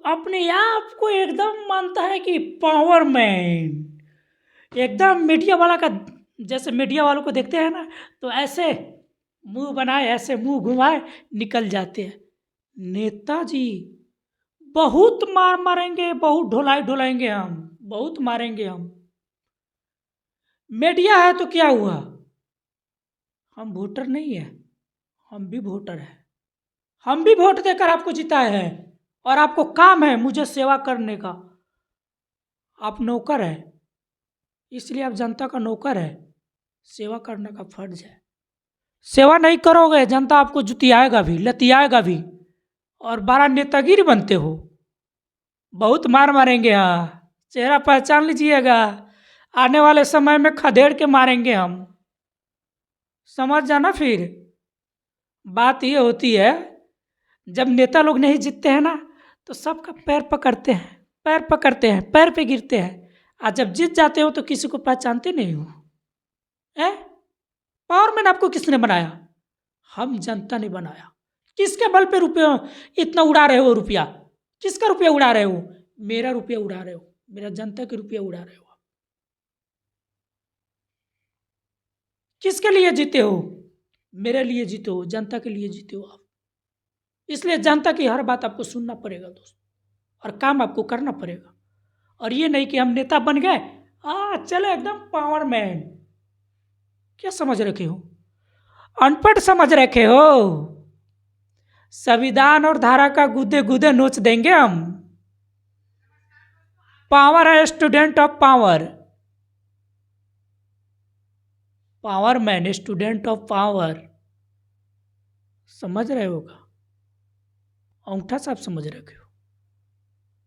अपने आप को एकदम मानता है कि पावर मैन, एकदम मीडिया वाला का। जैसे मीडिया वालों को देखते हैं ना, तो ऐसे मुंह बनाए, ऐसे मुंह घुमाए निकल जाते हैं। नेताजी बहुत मार मारेंगे, बहुत ढुलाई ढुलाएंगे, हम बहुत मारेंगे हम। मीडिया है तो क्या हुआ, हम वोटर नहीं है, हम भी वोटर है। हम भी वोट देकर आपको जिताए हैं, और आपको काम है मुझे सेवा करने का। आप नौकर है, इसलिए आप जनता का नौकर है, सेवा करने का फर्ज है। सेवा नहीं करोगे जनता आपको जुतियाएगा भी, लतियाएगा भी, और बड़ा नेतागिरी बनते हो। बहुत मार मारेंगे, हाँ, चेहरा पहचान लीजिएगा। आने वाले समय में खदेड़ के मारेंगे हम, समझ जाना। फिर बात ये होती है, जब नेता लोग नहीं जीतते हैं ना, तो सबका पैर पकड़ते हैं, पैर पकड़ते हैं, पैर पे गिरते हैं। और जब जीत जाते हो तो किसी को पहचानते नहीं हो। है पावरमैन आपको किसने बनाया? हम जनता ने बनाया। किसके बल पे रुपया इतना उड़ा रहे हो? रुपया किसका रुपया उड़ा रहे हो? मेरा रुपया उड़ा रहे हो, मेरा जनता के रुपया उड़ा रहे हो। किसके लिए जीते हो? मेरे लिए जीते हो, जनता के लिए जीते हो आप। इसलिए जनता की हर बात आपको सुनना पड़ेगा दोस्त, और काम आपको करना पड़ेगा। और ये नहीं कि हम नेता बन गए, चलो एकदम पावर मैन। क्या समझ रखे हो? अनपढ़ समझ रखे हो। संविधान और धारा का गुदे गुदे नोच देंगे हम। पावर है student of power, power man student of power. समझ रहे होगा? अंगूठा साहब समझ रखे हो,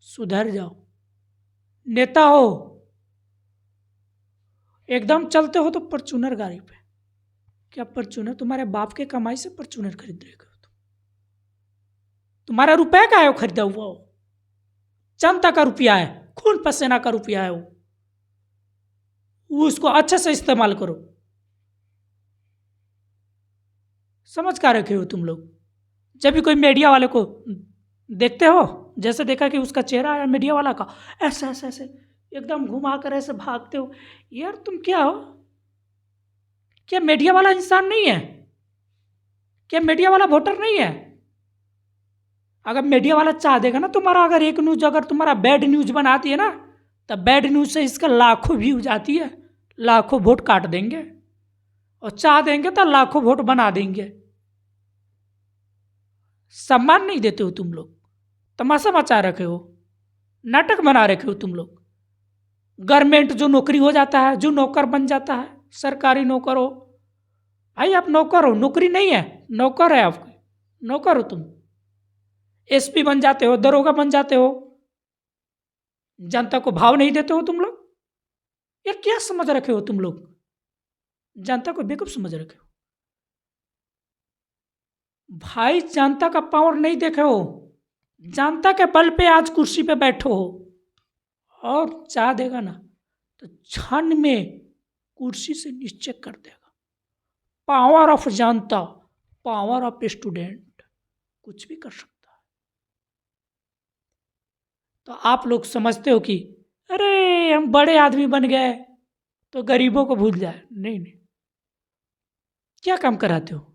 सुधर जाओ। नेता हो, एकदम चलते हो तो परचूनर गाड़ी पे। क्या परचूनर तुम्हारे बाप के कमाई से परचूनर खरीद रहे हो? तुम्हारा रुपया का है वो खरीदा हुआ हो, जनता का रुपया है, खून पसीना का रुपया है वो उसको अच्छे से इस्तेमाल करो। समझ का रखे हो तुम लोग? जब भी कोई मीडिया वाले को देखते हो, जैसे देखा कि उसका चेहरा है मीडिया वाला का, ऐसे ऐसे ऐसे एकदम घुमा कर ऐसे भागते हो। यार तुम क्या हो? क्या मीडिया वाला इंसान नहीं है? क्या मीडिया वाला वोटर नहीं है? अगर मीडिया वाला चाह देगा ना तुम्हारा, अगर एक न्यूज अगर तुम्हारा बैड न्यूज बनाती है ना, तब बैड न्यूज से इसका लाखों व्यूज आती है, लाखों वोट काट देंगे, और चाह देंगे तो लाखों वोट बना देंगे। सम्मान नहीं देते हो तुम लोग, तमाशा मचा रखे हो, नाटक बना रखे हो तुम लोग। गवर्नमेंट जो नौकरी हो जाता है, जो नौकर बन जाता है, सरकारी नौकर हो, भाई आप नौकर हो, नौकरी नहीं है, नौकर है आपके, नौकर हो तुम। एसपी बन जाते हो, दरोगा बन जाते हो, जनता को भाव नहीं देते हो तुम लोग। यार क्या समझ रखे हो तुम लोग? जनता को बेवकूफ समझ रखे हो भाई। जनता का पावर नहीं देखे हो, जनता के बल पे आज कुर्सी पे बैठो हो, और चाह देगा ना तो क्षण में कुर्सी से नीचे कर देगा। Power of Janata, power of student, कुछ भी कर सकता है। तो आप लोग समझते हो कि अरे हम बड़े आदमी बन गए तो गरीबों को भूल जाए। नहीं नहीं, क्या काम कराते हो?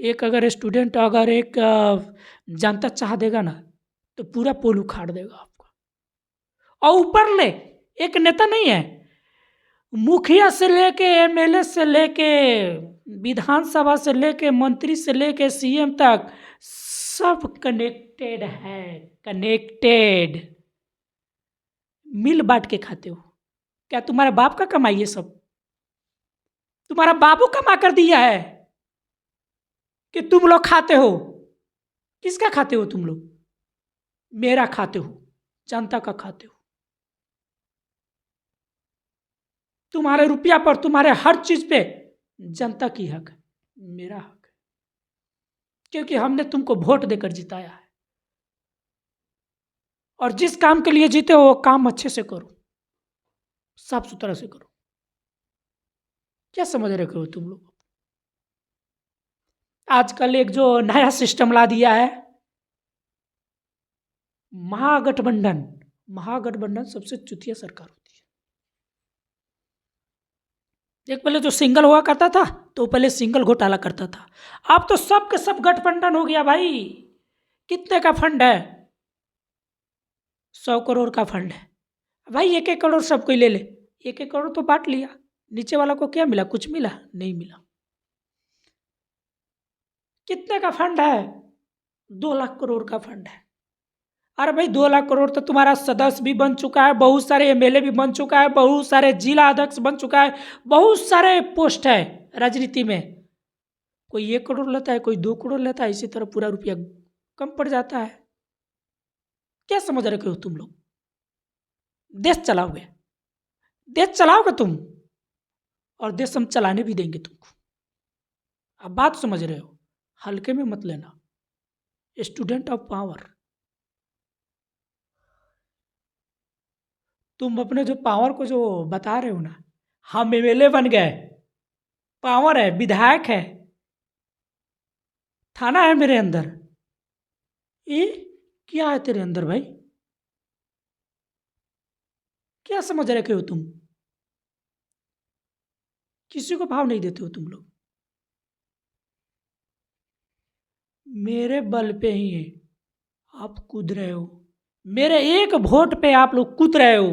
एक अगर स्टूडेंट, अगर एक जनता चाह देगा ना तो पूरा पोल उखाड़ देगा आपका। और ऊपर ले, एक नेता नहीं है, मुखिया से लेके एमएलए से लेके विधानसभा से लेके मंत्री से लेके सीएम तक सब कनेक्टेड है, कनेक्टेड। मिल बांट के खाते हो। क्या तुम्हारे बाप का कमाई है सब? तुम्हारा बाबू कमा कर दिया है कि तुम लोग खाते हो? किसका खाते हो तुम लोग? मेरा खाते हो, जनता का खाते हो। तुम्हारे रुपया पर, तुम्हारे हर चीज पे जनता की हक है, मेरा हक है, क्योंकि हमने तुमको वोट देकर जिताया है। और जिस काम के लिए जीते हो वो काम अच्छे से करो, साफ सुथरा से करो। क्या समझ रखे हो तुम लोग? आजकल एक जो नया सिस्टम ला दिया है, महागठबंधन, महागठबंधन सबसे चुतिया सरकार होती है। एक पहले जो सिंगल हुआ करता था तो पहले सिंगल घोटाला करता था, अब तो सब के सब गठबंधन हो गया भाई। कितने का फंड है? 100 करोड़ का फंड है भाई, 1-1 करोड़ सब कोई ले ले, 1-1 करोड़ तो बांट लिया, नीचे वाला को क्या मिला? कुछ मिला नहीं मिला। कितने का फंड है? 2 लाख करोड़ का फंड है। अरे भाई 2 लाख करोड़ तो तुम्हारा सदस्य भी बन चुका है, बहुत सारे एमएलए भी बन चुका है, बहुत सारे जिला अध्यक्ष बन चुका है, बहुत सारे पोस्ट है राजनीति में। कोई 1 करोड़ लेता है, कोई 2 करोड़ लेता है, इसी तरह पूरा रुपया कम पड़ जाता है। क्या समझ रहे हो तुम लोग? देश चलाओगे, देश चलाओगे तुम, और देश हम चलाने भी देंगे तुमको। अब बात समझ रहे हो? हल्के में मत लेना। स्टूडेंट ऑफ पावर, तुम अपने जो पावर को जो बता रहे हो ना, हम एमएलए बन गए, पावर है, विधायक है, थाना है मेरे अंदर। ये क्या है तेरे अंदर भाई? क्या समझ रखे हो तुम? किसी को भाव नहीं देते हो तुम लोग। मेरे बल पे ही है आप कूद रहे हो, मेरे एक वोट पे आप लोग कूद रहे हो।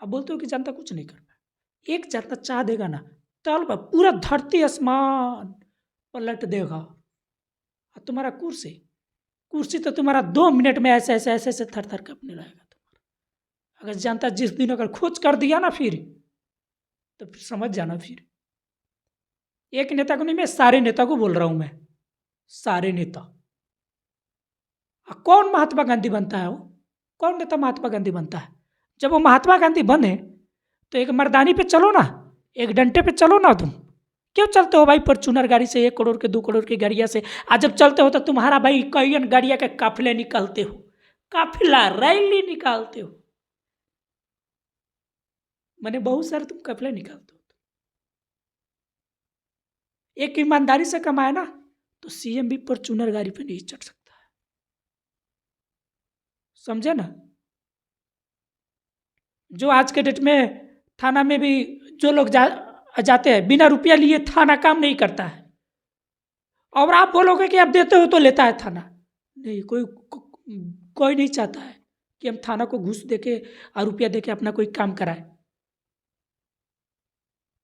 आप बोलते हो कि जनता कुछ नहीं कर पाए, एक जनता चाह देगा ना, तल पर पूरा धरती आसमान पलट देगा। और तुम्हारा कुर्सी, कुर्सी तो तुम्हारा 2 मिनट में ऐसे ऐसे ऐसे ऐसे थर थर कांपने लगेगा तुम्हारा। अगर जनता जिस दिन अगर खोज कर दिया ना फिर, तो फिर समझ जाना। फिर एक नेता को नहीं, मैं सारे नेता को बोल रहा हूं, मैं सारे नेता। कौन महात्मा गांधी बनता है? वो कौन नेता महात्मा गांधी बनता है? जब वो महात्मा गांधी बने तो एक मर्दानी पे चलो ना, एक डंडे पे चलो ना। तुम क्यों चलते हो भाई फॉर्च्यूनर गाड़ी से, 1 करोड़ के 2 करोड़ की गाड़ियां से? आज जब चलते हो तो तुम्हारा भाई कई गाड़ियां के काफिले निकालते हो, काफिला रैली निकालते हो। मैंने बहुत सारे तुम काफिले निकालते हो। एक ईमानदारी से कमाए ना तो सीएम भी फॉर्च्यूनर गाड़ी पे नहीं चढ़ सकता है, समझे ना? जो आज के डेट में थाना में भी जो लोग जाते हैं बिना रुपया लिए, थाना काम नहीं करता है। और आप बोलोगे कि आप देते हो तो लेता है थाना? नहीं, कोई नहीं चाहता है कि हम थाना को घूस देके और रुपया देके अपना कोई काम कराए।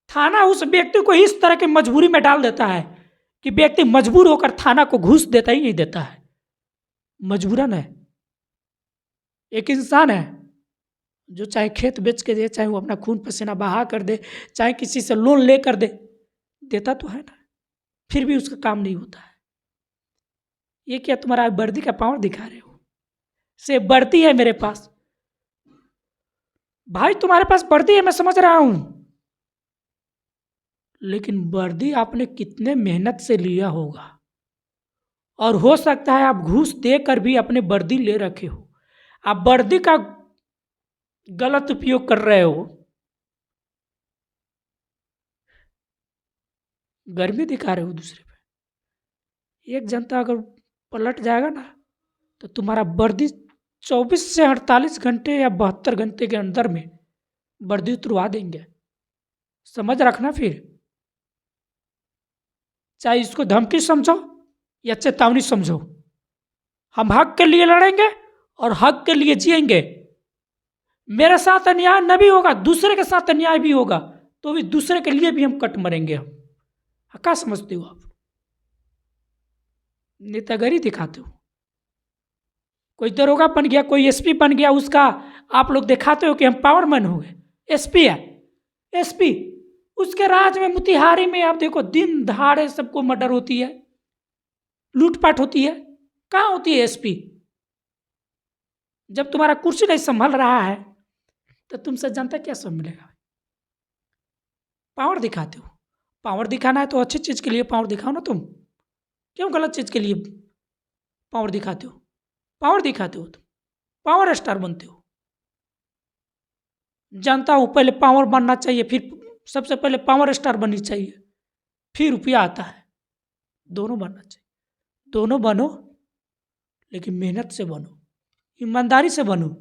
थाना उस व्यक्ति को इस तरह की मजबूरी में डाल देता है कि व्यक्ति मजबूर होकर थाना को घूस देता ही नहीं देता है। मजबूरन है। एक इंसान है जो चाहे खेत बेच के दे, चाहे वो अपना खून पसीना बहा कर दे, चाहे किसी से लोन ले कर दे, देता तो है ना, फिर भी उसका काम नहीं होता है। ये क्या तुम्हारा वर्दी का पावर दिखा रहे हो? से वर्दी है मेरे पास भाई, तुम्हारे पास वर्दी है, मैं समझ रहा हूं, लेकिन वर्दी आपने कितने मेहनत से लिया होगा, और हो सकता है आप घूस देकर भी अपने वर्दी ले रखे हो। आप वर्दी का गलत उपयोग कर रहे हो। गर्मी दिखा रहे हो दूसरे पे। एक जनता अगर पलट जाएगा ना तो तुम्हारा वर्दी 24 से 48 घंटे या 72 घंटे के अंदर में वर्दी उतरवा देंगे। समझ रखना। फिर चाहे इसको धमकी समझो या चेतावनी समझो, हम हक के लिए लड़ेंगे और हक के लिए जिएंगे। मेरे साथ अन्याय न भी होगा, दूसरे के साथ अन्याय भी होगा, तो भी दूसरे के लिए भी हम कट मरेंगे। हम क्या समझते हो आप? नेतागिरी दिखाते हो। कोई दरोगा बन गया, कोई एसपी बन गया, उसका आप लोग दिखाते हो कि हम पावरमैन हो गए। एसपी है, एसपी, उसके राज में मोतिहारी में आप देखो दिन दहाड़े सबको मर्डर होती है, लूटपाट होती है। कहाँ होती है एसपी? जब तुम्हारा कुर्सी नहीं संभल रहा है तो तुमसे जनता क्या सब मिलेगा? पावर दिखाते हो। पावर दिखाना है तो अच्छी चीज के लिए पावर दिखाओ ना। तुम क्यों गलत चीज के लिए पावर दिखाते हो? पावर दिखाते हो तुम, पावर स्टार बनते हो। जनता को पहले पावर बनना चाहिए, फिर सबसे पहले पावर स्टार बननी चाहिए, फिर रुपया आता है। दोनों बनना चाहिए, दोनों बनो, लेकिन मेहनत से बनो, ईमानदारी से बनो।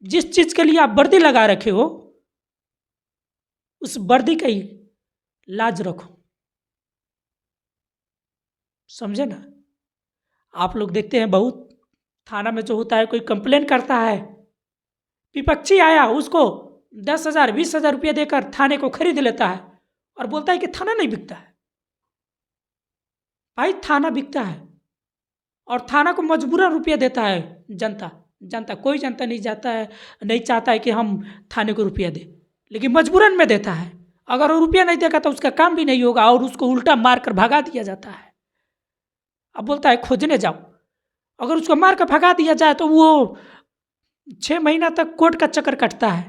जिस चीज के लिए आप वर्दी लगा रखे हो उस वर्दी का ही लाज रखो, समझे ना। आप लोग देखते हैं बहुत थाना में जो होता है, कोई कंप्लेन करता है, विपक्षी आया उसको 10,000 20,000 रुपया देकर थाने को खरीद लेता है और बोलता है कि थाना नहीं बिकता है। भाई थाना बिकता है और थाना को मजबूरन रुपया देता है जनता। जनता कोई जनता नहीं जाता है, नहीं चाहता है कि हम थाने को रुपया दें, लेकिन मजबूरन में देता है। अगर वो रुपया नहीं देगा तो उसका काम भी नहीं होगा और उसको उल्टा मार कर भगा दिया जाता है। अब बोलता है खोजने जाओ, अगर उसको मार कर भगा दिया जाए तो वो 6 महीना तक कोर्ट का चक्कर कटता है,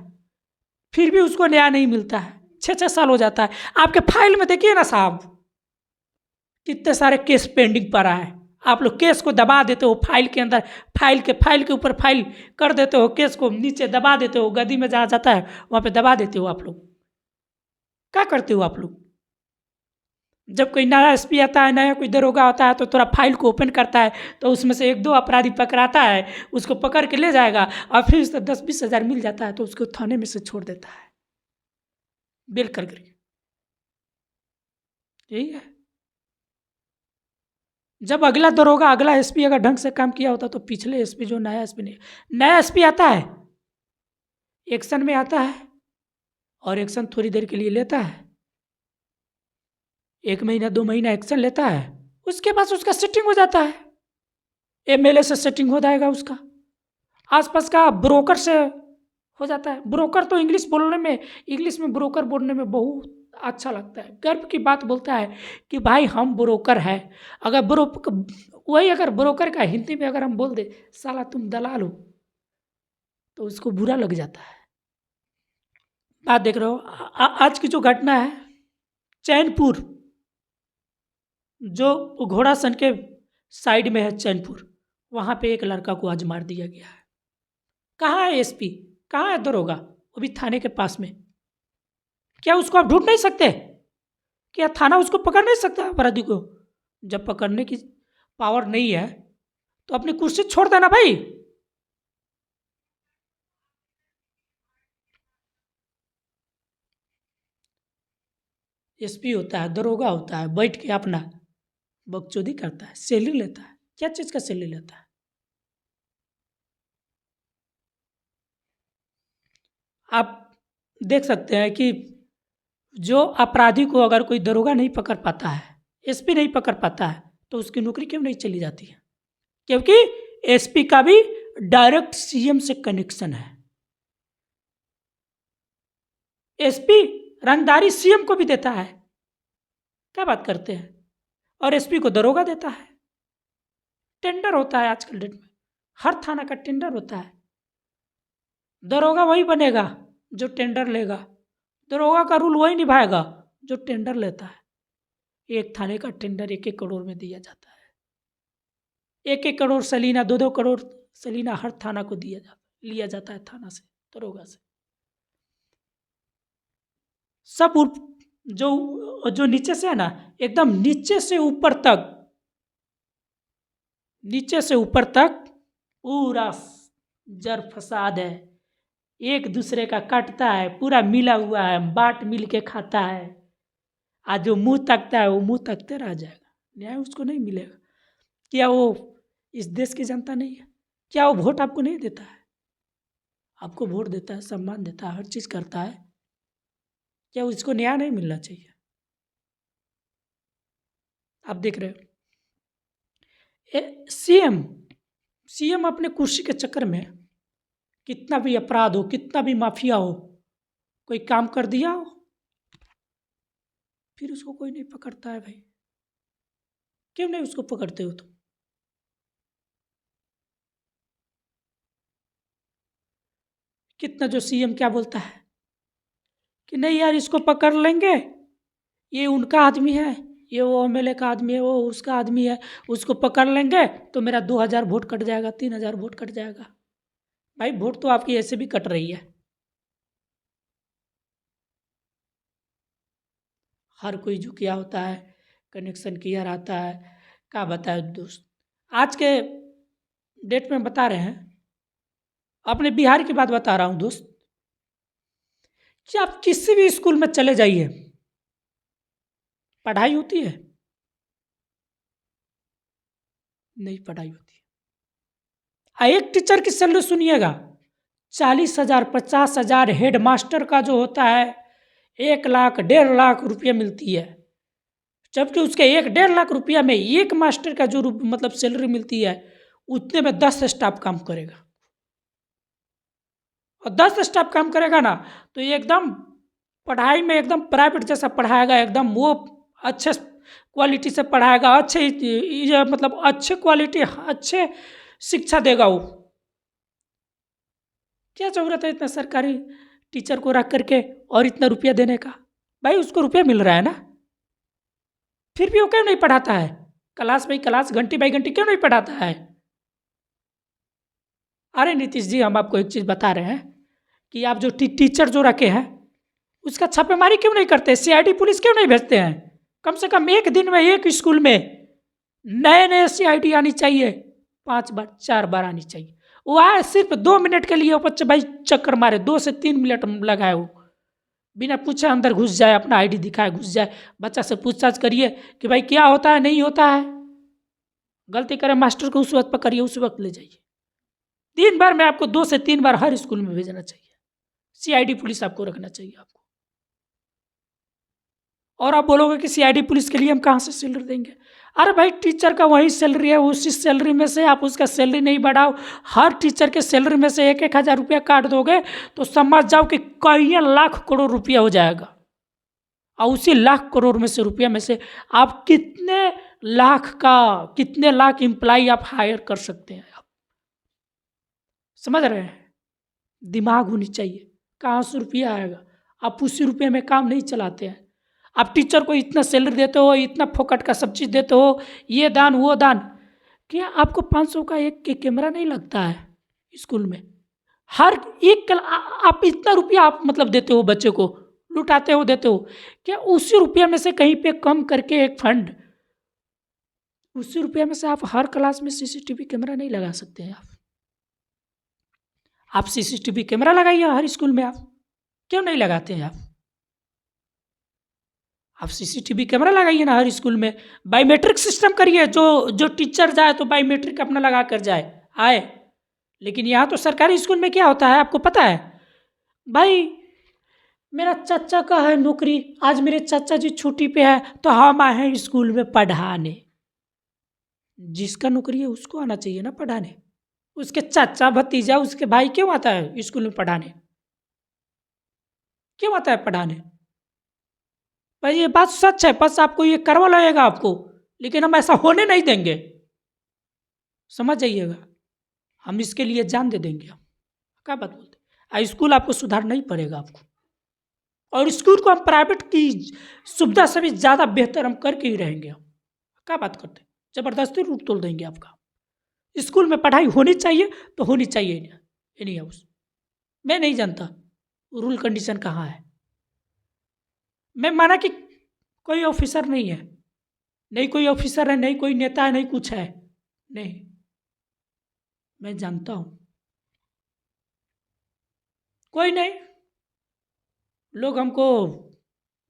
फिर भी उसको न्याय नहीं मिलता है, 6 6 साल हो जाता है। आपके फाइल में देखिए ना साहब, कितने सारे केस पेंडिंग पड़ा है। आप लोग केस को दबा देते हो फाइल के अंदर, फाइल के ऊपर फाइल कर देते हो, केस को नीचे दबा देते हो, गद्दी में जहाँ जाता है वहाँ पे दबा देते हो। आप लोग क्या करते हो? आप लोग जब कोई नया एसपी आता है, नया कोई दरोगा आता है तो थोड़ा फाइल को ओपन करता है तो उसमें से 1 2 अपराधी पकड़ाता है, उसको पकड़ के ले जाएगा और फिर उसको 10 20 हज़ार मिल जाता है तो उसको थाने में से छोड़ देता है बेल कर करके। यही है। जब अगला दरोगा, अगला एसपी अगर ढंग से काम किया होता तो पिछले एसपी, जो नया एसपी नहीं, नया एसपी आता है, एक्शन में आता है और एक्शन थोड़ी देर के लिए लेता है, 1 महीना 2 महीना एक्शन लेता है, उसके बाद उसका सेटिंग हो जाता है, एमएलए से सेटिंग हो जाएगा उसका, आसपास का ब्रोकर से हो जाता है। ब्रोकर तो इंग्लिश में ब्रोकर बोलने में बहुत अच्छा लगता है, गर्व की बात बोलता है कि भाई हम ब्रोकर हैं। अगर वही अगर ब्रोकर का हिंदी में अगर हम बोल दे साला तुम दलाल हो तो उसको बुरा लग जाता है। बात देख रहे हो आज की जो घटना है चैनपुर, जो घोड़ासन के साइड में है चैनपुर, वहाँ पे एक लड़का को आज मार दिया गया है। कहाँ है एसपी, कहाँ है दरोगा? वो भी थाने के पास में। क्या उसको आप ढूंढ नहीं सकते? क्या थाना उसको पकड़ नहीं सकता अपराधी को? जब पकड़ने की पावर नहीं है तो अपनी कुर्सी छोड़ देना भाई। एसपी होता है, दरोगा होता है, बैठ के अपना बकचोदी करता है, सैलरी लेता है। क्या चीज़ का सैलरी लेता है? आप देख सकते हैं कि जो अपराधी को अगर कोई दरोगा नहीं पकड़ पाता है, एसपी नहीं पकड़ पाता है, तो उसकी नौकरी क्यों नहीं चली जाती है? क्योंकि एसपी का भी डायरेक्ट सीएम से कनेक्शन है। एसपी रंगदारी सीएम को भी देता है। क्या बात करते हैं? और एसपी को दरोगा देता है। टेंडर होता है आजकल डेट में, हर थाना का टेंडर होता है। दरोगा वही बनेगा जो टेंडर लेगा, दरोगा का रूल वही निभाएगा जो टेंडर लेता है। एक थाने का टेंडर 1 1 करोड़ में दिया जाता है। 1 1 करोड़ सलीना, 2 2 करोड़ सलीना हर थाना को लिया जाता है थाना से, दरोगा से। सब जो जो नीचे से है ना, एकदम नीचे से ऊपर तक, नीचे से ऊपर तक पूरा जर फसाद है, एक दूसरे का काटता है, पूरा मिला हुआ है, बाट मिल के खाता है। आज जो मुंह तकता है वो मुंह तकते रह जाएगा, न्याय उसको नहीं मिलेगा। क्या वो इस देश की जनता नहीं है? क्या वो वोट आपको नहीं देता है? आपको वोट देता है, सम्मान देता है, हर चीज़ करता है। क्या उसको न्याय नहीं मिलना चाहिए? आप देख रहे हो सीएम, सीएम अपने कुर्सी के चक्कर में कितना भी अपराध हो, कितना भी माफिया हो, कोई काम कर दिया हो, फिर उसको कोई नहीं पकड़ता है भाई। क्यों नहीं उसको पकड़ते हो तुम? कितना जो सीएम क्या बोलता है कि नहीं यार इसको पकड़ लेंगे, ये उनका आदमी है, ये वो एमएलए का आदमी है, वो उसका आदमी है, उसको पकड़ लेंगे तो मेरा 2,000 वोट कट जाएगा, 3,000 वोट कट जाएगा। भाई वोट तो आपकी ऐसे भी कट रही है। हर कोई जो किया होता है कनेक्शन किया रहता है। क्या बताए दोस्त, आज के डेट में बता रहे हैं, अपने बिहार की बात बता रहा हूँ दोस्त, कि आप किसी भी स्कूल में चले जाइए, पढ़ाई होती है? नहीं पढ़ाई होती है। एक टीचर की सैलरी सुनिएगा, 40,000, 50,000। हेड मास्टर का जो होता है 1 लाख, 1.5 लाख रुपया मिलती है, जबकि उसके 1-1.5 लाख रुपया में एक मास्टर का जो मतलब सैलरी मिलती है, उतने में 10 स्टाफ काम करेगा। और 10 स्टाफ काम करेगा ना, तो ये एकदम पढ़ाई में एकदम प्राइवेट जैसा पढ़ाएगा, एकदम वो अच्छे क्वालिटी से पढ़ाएगा, अच्छे ये मतलब अच्छे क्वालिटी, अच्छे शिक्षा देगा वो। क्या जरूरत है इतना सरकारी टीचर को रख करके और इतना रुपया देने का? भाई उसको रुपया मिल रहा है ना, फिर भी वो क्यों नहीं पढ़ाता है? क्लास बाई क्लास, घंटी बाई घंटी क्यों नहीं पढ़ाता है? अरे नीतीश जी, हम आपको एक चीज़ बता रहे हैं कि आप जो टीचर जो रखे हैं, उसका छापेमारी क्यों नहीं करते? सीआईडी पुलिस क्यों नहीं भेजते हैं? कम से कम एक दिन में एक स्कूल में नए नए सीआईडी आनी चाहिए, 5 बार 4 बार आनी चाहिए। वो आए सिर्फ 2 मिनट के लिए, वो बच्चे भाई चक्कर मारे, 2 से 3 मिनट लगाए, वो बिना पूछे अंदर घुस जाए, अपना आईडी दिखाए घुस जाए। बच्चा से पूछताछ करिए कि भाई क्या होता है नहीं होता है, गलती करे मास्टर को उस वक्त पकड़िए, उस वक्त ले जाइए। दिन भर में आपको 2 से 3 बार हर स्कूल में भेजना चाहिए, सीआईडी पुलिस आपको रखना चाहिए आपको। और आप बोलोगे कि सीआईडी पुलिस के लिए हम कहाँ से सैलरी देंगे? अरे भाई टीचर का वही सैलरी है, उसी सैलरी में से आप उसका सैलरी नहीं बढ़ाओ, हर टीचर के सैलरी में से 1-1 हज़ार रुपया काट दोगे तो समझ जाओ कि कई लाख करोड़ रुपया हो जाएगा। और उसी लाख करोड़ में से रुपया में से आप कितने लाख एम्प्लॉय आप हायर कर सकते हैं? आप समझ रहे हैं? दिमाग होनी चाहिए, कहाँ से रुपया आएगा? आप उसी रुपये में काम नहीं चलाते हैं। आप टीचर को इतना सैलरी देते हो, इतना फोकट का सब चीज़ देते हो, ये दान वो दान, क्या आपको 500 का एक कैमरा नहीं लगता है स्कूल में? हर एक आप इतना रुपया आप मतलब देते हो, बच्चे को लुटाते हो, देते हो, क्या उसी रुपये में से कहीं पे कम करके एक फंड, उसी रुपये में से आप हर क्लास में सीसीटीवी कैमरा नहीं लगा सकते हैं? आप सीसीटीवी कैमरा लगाइए हर स्कूल में, आप क्यों नहीं लगाते हैं? आप सीसीटीवी कैमरा लगाइए ना हर स्कूल में, बायोमेट्रिक सिस्टम करिए, जो टीचर जाए तो बायोमेट्रिक अपना लगा कर जाए आए। लेकिन यहाँ तो सरकारी स्कूल में क्या होता है आपको पता है? भाई मेरा चाचा का है नौकरी, आज मेरे चाचा जी छुट्टी पे है तो हम आए हैं स्कूल में पढ़ाने। जिसका नौकरी है उसको आना चाहिए ना पढ़ाने, उसके चाचा भतीजा उसके भाई क्यों आता है स्कूल में पढ़ाने? क्यों आता है पढ़ाने? भाई ये बात सच है, बस आपको ये करवा लगेगा आपको, लेकिन हम ऐसा होने नहीं देंगे, समझ जाइएगा। हम इसके लिए जान दे देंगे। हम क्या बात बोलते हैं? स्कूल आपको सुधार नहीं पड़ेगा आपको, और स्कूल को हम प्राइवेट की सुविधा से भी ज़्यादा बेहतर हम करके ही रहेंगे। हम क्या बात करते हैं? ज़बरदस्ती रूट तोड़ देंगे आपका। स्कूल में पढ़ाई होनी चाहिए तो होनी चाहिए, एनी हाउस। मैं नहीं जानता रूल कंडीशन कहाँ है। मैं माना कि कोई ऑफिसर नहीं है, नहीं कोई ऑफिसर है, नहीं कोई नेता है, नहीं कुछ है, नहीं, मैं जानता हूँ कोई नहीं, लोग हमको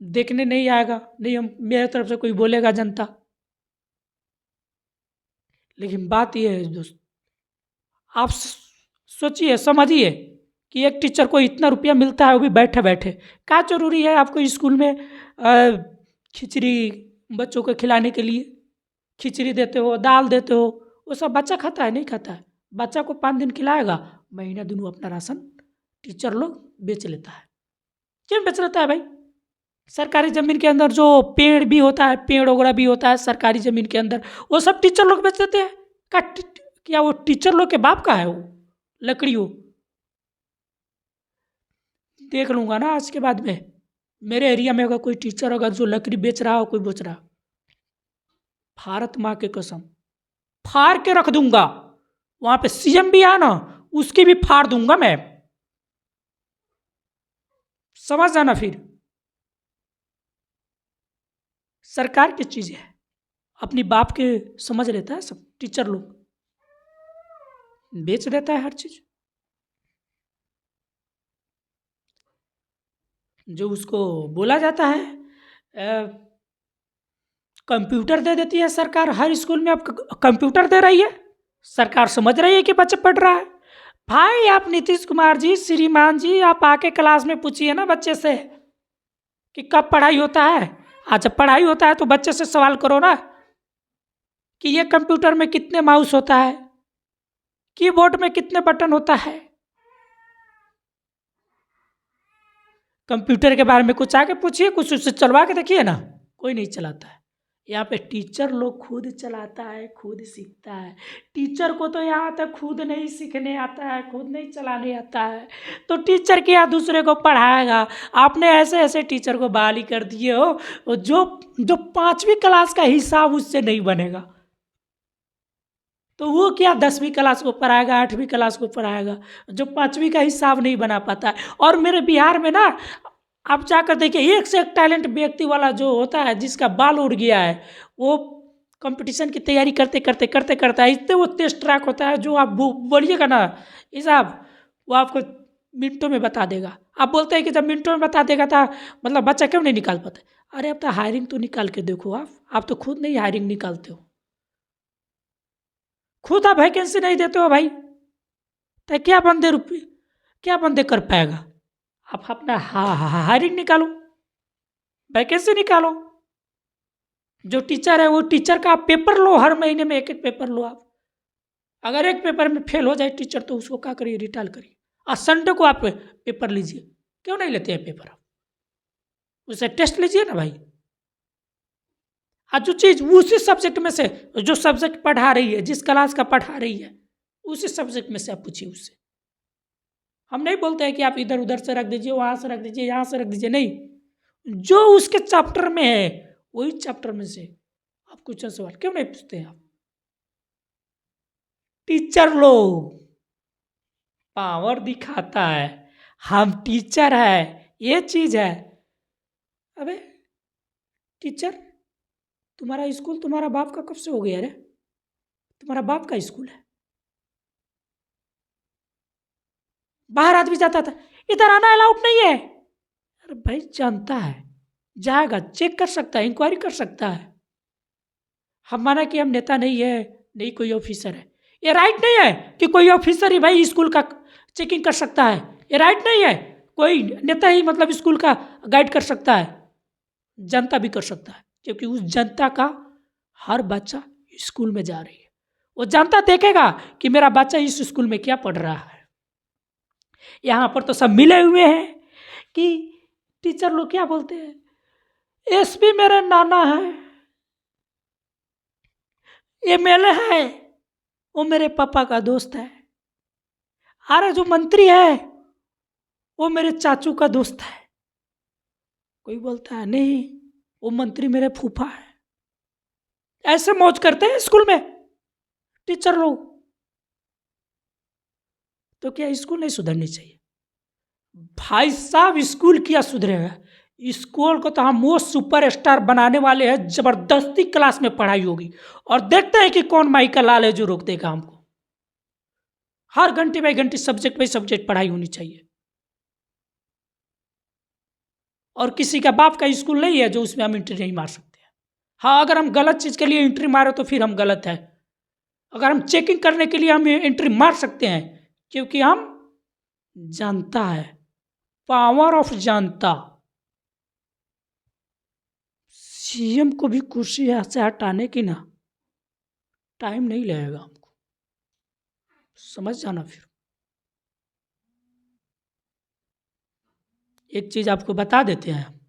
देखने नहीं आएगा, नहीं हम मेरे तरफ से कोई बोलेगा जनता। लेकिन बात यह है दोस्त, आप सोचिए समझिए कि एक टीचर को इतना रुपया मिलता है, वो भी बैठे बैठे। क्या जरूरी है आपको स्कूल में खिचड़ी बच्चों को खिलाने के लिए? खिचड़ी देते हो, दाल देते हो, वो सब बच्चा खाता है? नहीं खाता है। बच्चा को 5 दिन खिलाएगा, महीना दिन वो अपना राशन टीचर लोग बेच लेता है। क्यों बेच लेता है भाई? सरकारी ज़मीन के अंदर जो पेड़ भी होता है, पेड़ वगैरह भी होता है सरकारी ज़मीन के अंदर, वो सब टीचर लोग बेच देते हैं। क्या वो टीचर लोग के बाप का है वो लकड़ी? वो देख लूँगा ना आज के बाद में, मेरे एरिया में अगर कोई टीचर होगा जो लकड़ी बेच रहा हो, कोई बेच रहा, भारत माँ के कसम फाड़ के रख दूंगा। वहां पे सीएम भी है ना, उसकी भी फाड़ दूंगा मैं, समझ जाना। फिर सरकार की चीज़ है, अपनी बाप के समझ लेता है सब टीचर लोग। बेच देता है हर चीज। जो उसको बोला जाता है कंप्यूटर दे देती है सरकार, हर स्कूल में अब कंप्यूटर दे रही है सरकार, समझ रही है कि बच्चा पढ़ रहा है। भाई आप नीतीश कुमार जी, श्रीमान जी, आप आके क्लास में पूछिए ना बच्चे से कि कब पढ़ाई होता है। आज जब पढ़ाई होता है तो बच्चे से सवाल करो ना कि ये कंप्यूटर में कितने माउस होता है, कीबोर्ड में कितने बटन होता है। कंप्यूटर के बारे में कुछ आके पूछिए, कुछ उससे चलवा के देखिए ना, कोई नहीं चलाता है। यहाँ पे टीचर लोग खुद चलाता है, खुद सीखता है। टीचर को तो यहाँ तक खुद नहीं सीखने आता है, खुद नहीं चलाने आता है, तो टीचर क्या दूसरे को पढ़ाएगा। आपने ऐसे ऐसे टीचर को बहाली कर दिए हो जो जो 5वीं क्लास का हिसाब उससे नहीं बनेगा, तो वो क्या 10वीं क्लास को पढ़ाएगा, 8वीं क्लास को पढ़ाएगा, जो 5वीं का हिसाब नहीं बना पाता है। और मेरे बिहार में ना आप जाकर देखिए, एक से एक टैलेंट व्यक्ति वाला जो होता है, जिसका बाल उड़ गया है, वो कंपटीशन की तैयारी करते करते करते करता है, इतने वो तेज ट्रैक होता है, जो आप बोलिएगा ना हिसाब, वो आपको मिनटों में बता देगा। आप बोलते हैं कि जब मिनटों में बता देगा था, मतलब बच्चा क्यों नहीं निकाल पाता। अरे अब तो हायरिंग तो निकाल के देखो, आप तो खुद नहीं हायरिंग निकालते हो, खुद आप वैकेंसी नहीं देते हो भाई, तो क्या बंदे कर पाएगा। आप अपना हायरिंग निकालो, वैकेंसी निकालो। जो टीचर है वो टीचर का आप पेपर लो, हर महीने में एक एक पेपर लो। आप अगर एक पेपर में फेल हो जाए टीचर, तो उसको क्या करिए, रिटायर करिए। और संडे को आप पेपर लीजिए, क्यों नहीं लेते हैं पेपर आप, उसे टेस्ट लीजिए ना भाई। और जो चीज़ उसी सब्जेक्ट में से, जो सब्जेक्ट पढ़ा रही है, जिस क्लास का पढ़ा रही है, उसी सब्जेक्ट में से आप पूछिए उससे। हम नहीं बोलते हैं कि आप इधर उधर से रख दीजिए, वहाँ से रख दीजिए, यहाँ से रख दीजिए, नहीं। जो उसके चैप्टर में है वही चैप्टर में से आप क्वेश्चन सवाल क्यों नहीं पूछते हैं आप। टीचर लोग पावर दिखाता है, हम टीचर है, ये चीज है। अबे टीचर, तुम्हारा स्कूल तुम्हारा बाप का कब से हो गया रे, तुम्हारा बाप का स्कूल है। बाहर आदमी जाता था, इधर आना अलाउड नहीं है। अरे भाई जानता है, जाएगा, चेक कर सकता है, इंक्वायरी कर सकता है। हम माना कि हम नेता नहीं है, नहीं कोई ऑफिसर है, ये राइट नहीं है कि कोई ऑफिसर ही भाई स्कूल का चेकिंग कर सकता है। ये राइट नहीं है कोई नेता ही मतलब स्कूल का गाइड कर सकता है। जनता भी कर सकता है, क्योंकि उस जनता का हर बच्चा स्कूल में जा रही है, वो जनता देखेगा कि मेरा बच्चा इस स्कूल में क्या पढ़ रहा है। यहाँ पर तो सब मिले हुए हैं कि टीचर लोग क्या बोलते हैं, एसपी मेरे नाना है, एमएलए है, वो मेरे पापा का दोस्त है। अरे जो मंत्री है वो मेरे चाचू का दोस्त है। कोई बोलता है नहीं, वो मंत्री मेरे फूफा है। ऐसे मौज करते हैं स्कूल में टीचर लोग। तो क्या स्कूल नहीं सुधरनी चाहिए भाई साहब। स्कूल क्या सुधरेगा, स्कूल को तो हम मोस्ट सुपर स्टार बनाने वाले हैं। जबरदस्ती क्लास में पढ़ाई होगी और देखते हैं कि कौन माई का लाल है जो रोक देगा हमको। हर घंटे बाई घंटे सब्जेक्ट बाई सब्जेक्ट पढ़ाई होनी चाहिए। और किसी का बाप का स्कूल नहीं है जो उसमें हम एंट्री नहीं मार सकते हैं। हाँ, अगर हम गलत चीज़ के लिए एंट्री मारे तो फिर हम गलत हैं। अगर हम चेकिंग करने के लिए हम एंट्री मार सकते हैं, क्योंकि हम जानता है, पावर ऑफ जानता। सीएम को भी कुर्सी से हटाने की ना टाइम नहीं लगेगा हमको, समझ जाना। फिर एक चीज आपको बता देते हैं,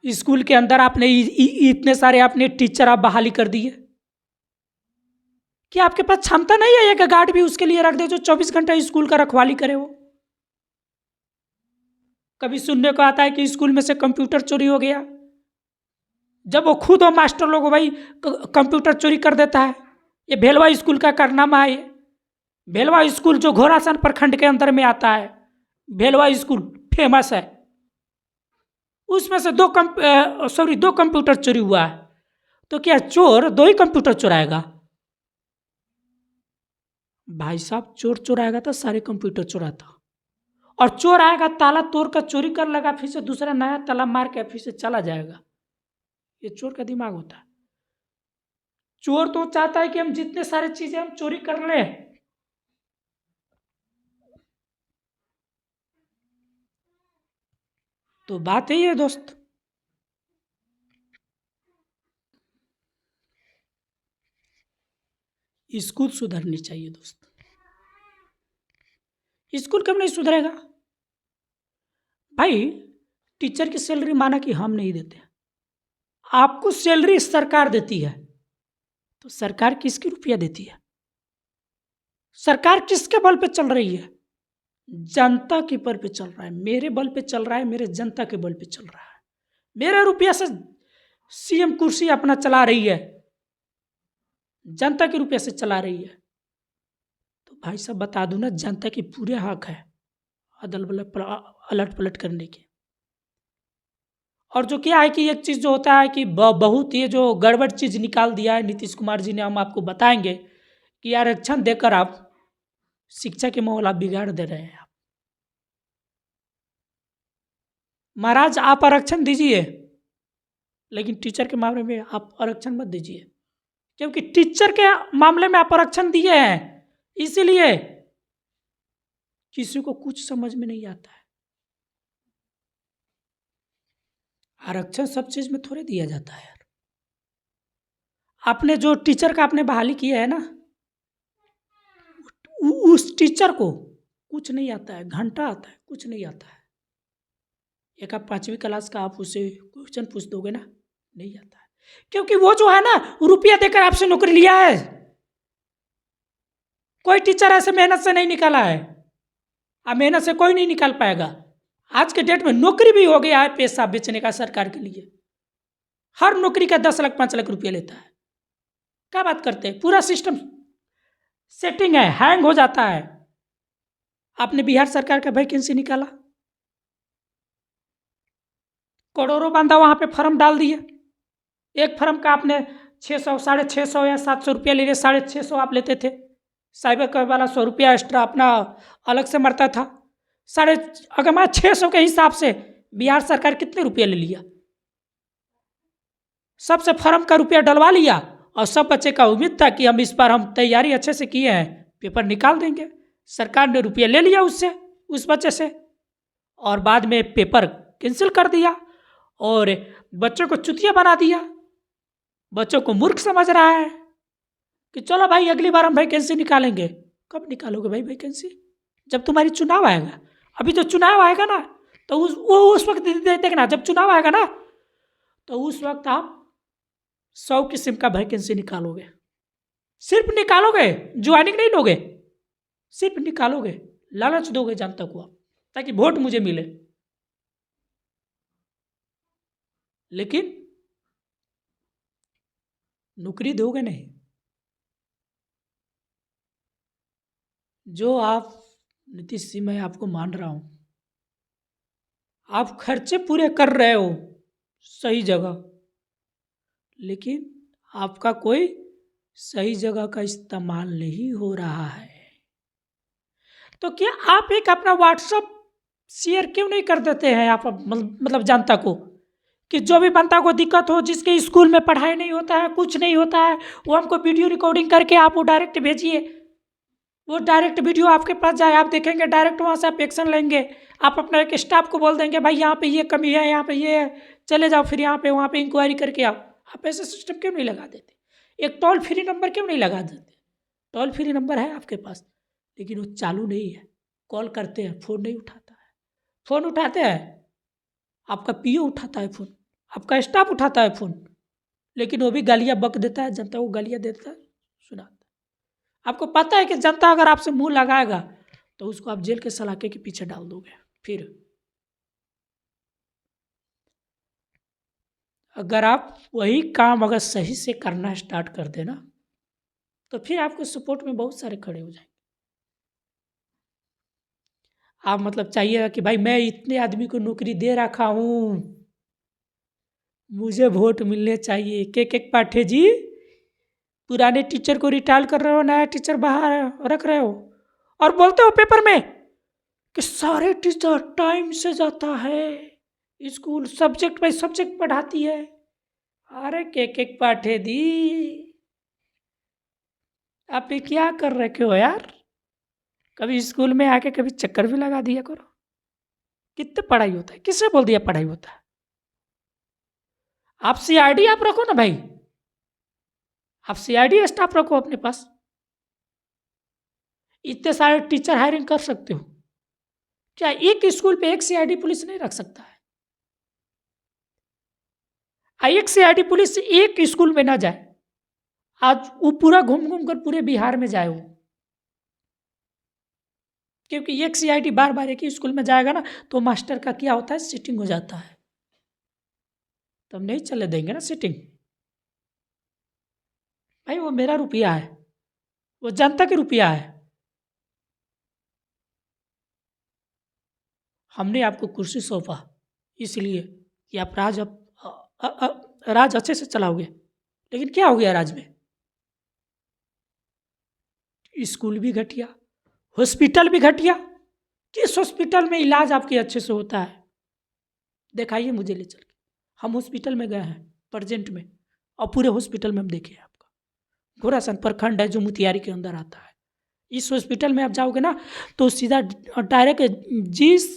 स्कूल के अंदर आपने इतने सारे आपने टीचर आप बहाली कर दिए कि आपके पास क्षमता नहीं है एक गार्ड भी उसके लिए रख दे जो 24 घंटा स्कूल का रखवाली करे। वो कभी सुनने को आता है कि स्कूल में से कंप्यूटर चोरी हो गया, जब वो खुद वो मास्टर लोग भाई कंप्यूटर चोरी कर देता है। ये भेलवा स्कूल का कारनामा है। भेलवा स्कूल जो घोड़ासन प्रखंड के अंदर में आता है, भेलवा स्कूल फेमस है। उसमें से दो कंप्यूटर चोरी हुआ है। तो क्या चोर दो ही कंप्यूटर चुराएगा? भाई साहब, चोर चुराएगा तो सारे कंप्यूटर चुराता, और चोर आएगा ताला तोड़ कर चोरी कर लेगा, फिर से दूसरा नया ताला मार के फिर से चला जाएगा। ये चोर का दिमाग होता है। चोर तो चाहता है कि हम जितने सारे चीजें हम चोरी कर लें। तो बात यही है दोस्त। स्कूल सुधरनी चाहिए दोस्त। स्कूल कब नहीं सुधरेगा भाई? टीचर की सैलरी माना कि हम नहीं देते, आपको सैलरी सरकार देती है, तो सरकार किसकी रुपया देती है? सरकार किसके बल पे चल रही है? जनता के बल पे चल रहा है, मेरे बल पे चल रहा है, मेरे जनता के बल पे चल रहा है। मेरे रुपया से सीएम कुर्सी अपना चला रही है, जनता के रुपये से चला रही है। तो भाई साहब बता दूं ना, जनता की पूरे हक है अदल बदल अलट पलट करने की। और जो क्या है कि एक चीज़ जो होता है कि बहुत ये जो गड़बड़ चीज़ निकाल दिया है नीतीश कुमार जी ने, हम आपको बताएंगे कि आरक्षण देकर आप शिक्षा के माहौल आप बिगाड़ दे रहे हैं। महाराज आप आरक्षण दीजिए, लेकिन टीचर के मामले में आप आरक्षण मत दीजिए, क्योंकि टीचर के मामले में आप आरक्षण दिए हैं इसीलिए किसी को कुछ समझ में नहीं आता है। आरक्षण सब चीज में थोड़े दिया जाता है यार। आपने जो टीचर का आपने बहाली किया है ना, उस टीचर को कुछ नहीं आता है, घंटा आता है, कुछ नहीं आता है। एक आप 5वीं क्लास का आप उसे क्वेश्चन पूछ दोगे ना, नहीं आता है, क्योंकि वो जो है ना रुपया देकर आपसे नौकरी लिया है। कोई टीचर ऐसे मेहनत से नहीं निकाला है, अब मेहनत से कोई नहीं निकाल पाएगा। आज के डेट में नौकरी भी हो गया है पैसा बेचने का सरकार के लिए। हर नौकरी का 10 लाख 5 लाख रुपया लेता है। क्या बात करते हैं, पूरा सिस्टम सेटिंग है, हैंग हो जाता है। आपने बिहार सरकार का वैकेंसी निकाला, करोड़ों बंदा वहां पे फॉर्म डाल दिए। एक फॉर्म का आपने 600 650 या 700 रुपया ले लिया, 650 आप लेते थे। साइबर कैफ वाला 100 रुपया एक्स्ट्रा अपना अलग से मरता था। अगर मैं 600 के हिसाब से बिहार सरकार कितने रुपया ले लिया? सबसे फॉर्म का रुपया डलवा लिया, और सब बच्चे का उम्मीद था कि हम इस बार हम तैयारी अच्छे से किए हैं, पेपर निकाल देंगे। सरकार ने रुपया ले लिया उससे, उस बच्चे से, और बाद में पेपर कैंसिल कर दिया और बच्चों को चुतिया बना दिया। बच्चों को मूर्ख समझ रहा है कि चलो भाई अगली बार हम वैकेंसी निकालेंगे। कब निकालोगे भाई वैकेंसी? जब तुम्हारी चुनाव आएगा। अभी जो चुनाव आएगा ना, तो उस वक्त देखना, जब चुनाव आएगा ना तो उस वक्त आप 100 किस्म का वैकेंसी निकालोगे। सिर्फ निकालोगे, ज्वाइनिंग नहीं दोगे, सिर्फ निकालोगे, लालच दोगे जनता को आप, ताकि वोट मुझे मिले। लेकिन नौकरी दोगे नहीं। जो आप नीतीश जी, मैं आपको मान रहा हूं, आप खर्चे पूरे कर रहे हो सही जगह, लेकिन आपका कोई सही जगह का इस्तेमाल नहीं हो रहा है। तो क्या आप एक अपना व्हाट्सएप शेयर क्यों नहीं कर देते हैं आप, मतलब जनता को, कि जो भी बनता को दिक्कत हो, जिसके स्कूल में पढ़ाई नहीं होता है, कुछ नहीं होता है, वो हमको वीडियो रिकॉर्डिंग करके आप वो डायरेक्ट भेजिए। वो डायरेक्ट वीडियो आपके पास जाए, आप देखेंगे, डायरेक्ट वहाँ से आप एक्शन लेंगे। आप अपना एक स्टाफ को बोल देंगे भाई यहाँ पे ये कमी है, यहाँ पे ये है, चले जाओ, फिर यहाँ पे वहाँ पे इंक्वायरी करके आओ। आप ऐसे सिस्टम क्यों नहीं लगा देते? एक टोल फ्री नंबर क्यों नहीं लगा देते? टोल फ्री नंबर है आपके पास, लेकिन वो चालू नहीं है। कॉल करते हैं, फ़ोन नहीं उठाता है। फ़ोन उठाते हैं, आपका पीओ उठाता है फ़ोन, आपका स्टाफ उठाता है फ़ोन, लेकिन वो भी गालियाँ बक देता है, जनता को गालियाँ देता है, सुनाता है। आपको पता है कि जनता अगर आपसे मुंह लगाएगा तो उसको आप जेल के सलाखे के पीछे डाल दोगे। फिर अगर आप वही काम अगर सही से करना स्टार्ट कर देना, तो फिर आपके सपोर्ट में बहुत सारे खड़े हो जाएंगे। आप मतलब चाहिएगा कि भाई मैं इतने आदमी को नौकरी दे रखा हूँ, मुझे वोट मिलने चाहिए। के पाठे जी पुराने टीचर को रिटायर कर रहे हो, नया टीचर बाहर रख रहे हो, और बोलते हो पेपर में कि सारे टीचर टाइम से जाता है स्कूल, सब्जेक्ट बाई सब्जेक्ट पढ़ाती है। अरे केक पाठे दी, आप ये क्या कर रखे हो यार? कभी स्कूल में आके कभी चक्कर भी लगा दिया करो। कितने पढ़ाई होता है? किसने बोल दिया पढ़ाई होता है? आप सीआईडी आप रखो ना भाई, आप सीआईडी स्टाफ रखो अपने पास, इतने सारे टीचर हायरिंग कर सकते हो। क्या एक स्कूल पे एक सीआईडी पुलिस नहीं रख सकता है? एक सीआईडी पुलिस एक स्कूल में ना जाए, आज वो पूरा घूम घूम कर पूरे बिहार में जाए वो, क्योंकि एक सीआईडी बार बार एक ही स्कूल में जाएगा ना तो मास्टर का क्या होता है, सीटिंग हो जाता है, तो हम नहीं चले देंगे ना सीटिंग। भाई वो मेरा रुपया है, वो जनता की रुपया है। हमने आपको कुर्सी सौंपा इसलिए कि आप राज अच्छे से चलाओगे, लेकिन क्या हो गया राज में? स्कूल भी घटिया, हॉस्पिटल भी घटिया। किस हॉस्पिटल में इलाज आपके अच्छे से होता है? दिखाइए मुझे ले चल के। हम हॉस्पिटल में गए हैं प्रेजेंट में, और पूरे हॉस्पिटल में हम देखे हैं आपका। घोड़ासन प्रखंड है जो मोतिहारी के अंदर आता है। इस हॉस्पिटल में आप जाओगे ना तो सीधा डायरेक्ट जिस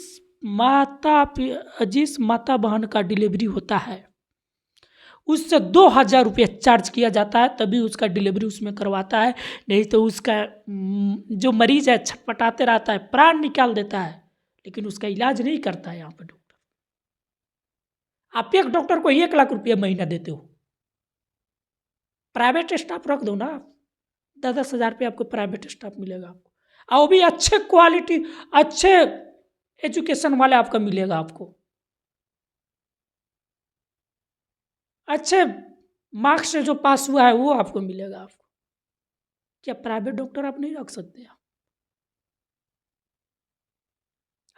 माता बहन का डिलीवरी होता है उससे 2,000 रुपये चार्ज किया जाता है, तभी उसका डिलीवरी उसमें करवाता है। नहीं तो उसका जो मरीज है छटपटाते रहता है, प्राण निकाल देता है, लेकिन उसका इलाज नहीं करता है यहाँ पर डॉक्टर। आप एक डॉक्टर को 1,00,000 रुपये महीना देते हो, प्राइवेट स्टाफ रख दो ना आप, 10,000 रुपये आपको प्राइवेट स्टाफ मिलेगा आपको, और वो भी अच्छे क्वालिटी, अच्छे एजुकेशन वाले आपका मिलेगा आपको, अच्छे मार्क्स से जो पास हुआ है वो आपको मिलेगा आपको। क्या प्राइवेट डॉक्टर आप नहीं रख सकते?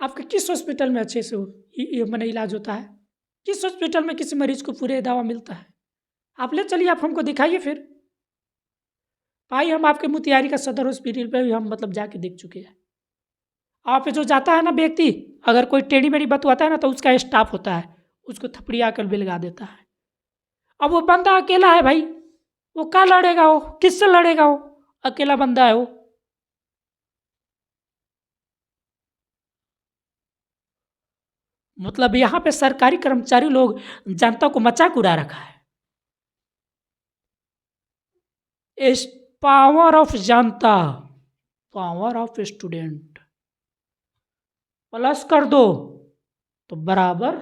आपके किस हॉस्पिटल में अच्छे से मैंने इलाज होता है? किस हॉस्पिटल में किसी मरीज को पूरे दवा मिलता है? आप ले चलिए, आप हमको दिखाइए फिर। भाई हम आपके मोतिहारी का सदर हॉस्पिटल पे भी हम मतलब जाके देख चुके हैं। आप जो जाता है ना व्यक्ति, अगर कोई टेढ़ी मेढ़ी बतवाता है ना तो उसका स्टाफ होता है, उसको थपड़िया कर भी लगा देता है। अब वो बंदा अकेला है भाई, वो क्या लड़ेगा? वो किससे लड़ेगा? वो अकेला बंदा है वो। मतलब यहाँ पे सरकारी कर्मचारी लोग जनता को मजाक उड़ा रखा है। इस power of Janata, power of student plus कर दो तो बराबर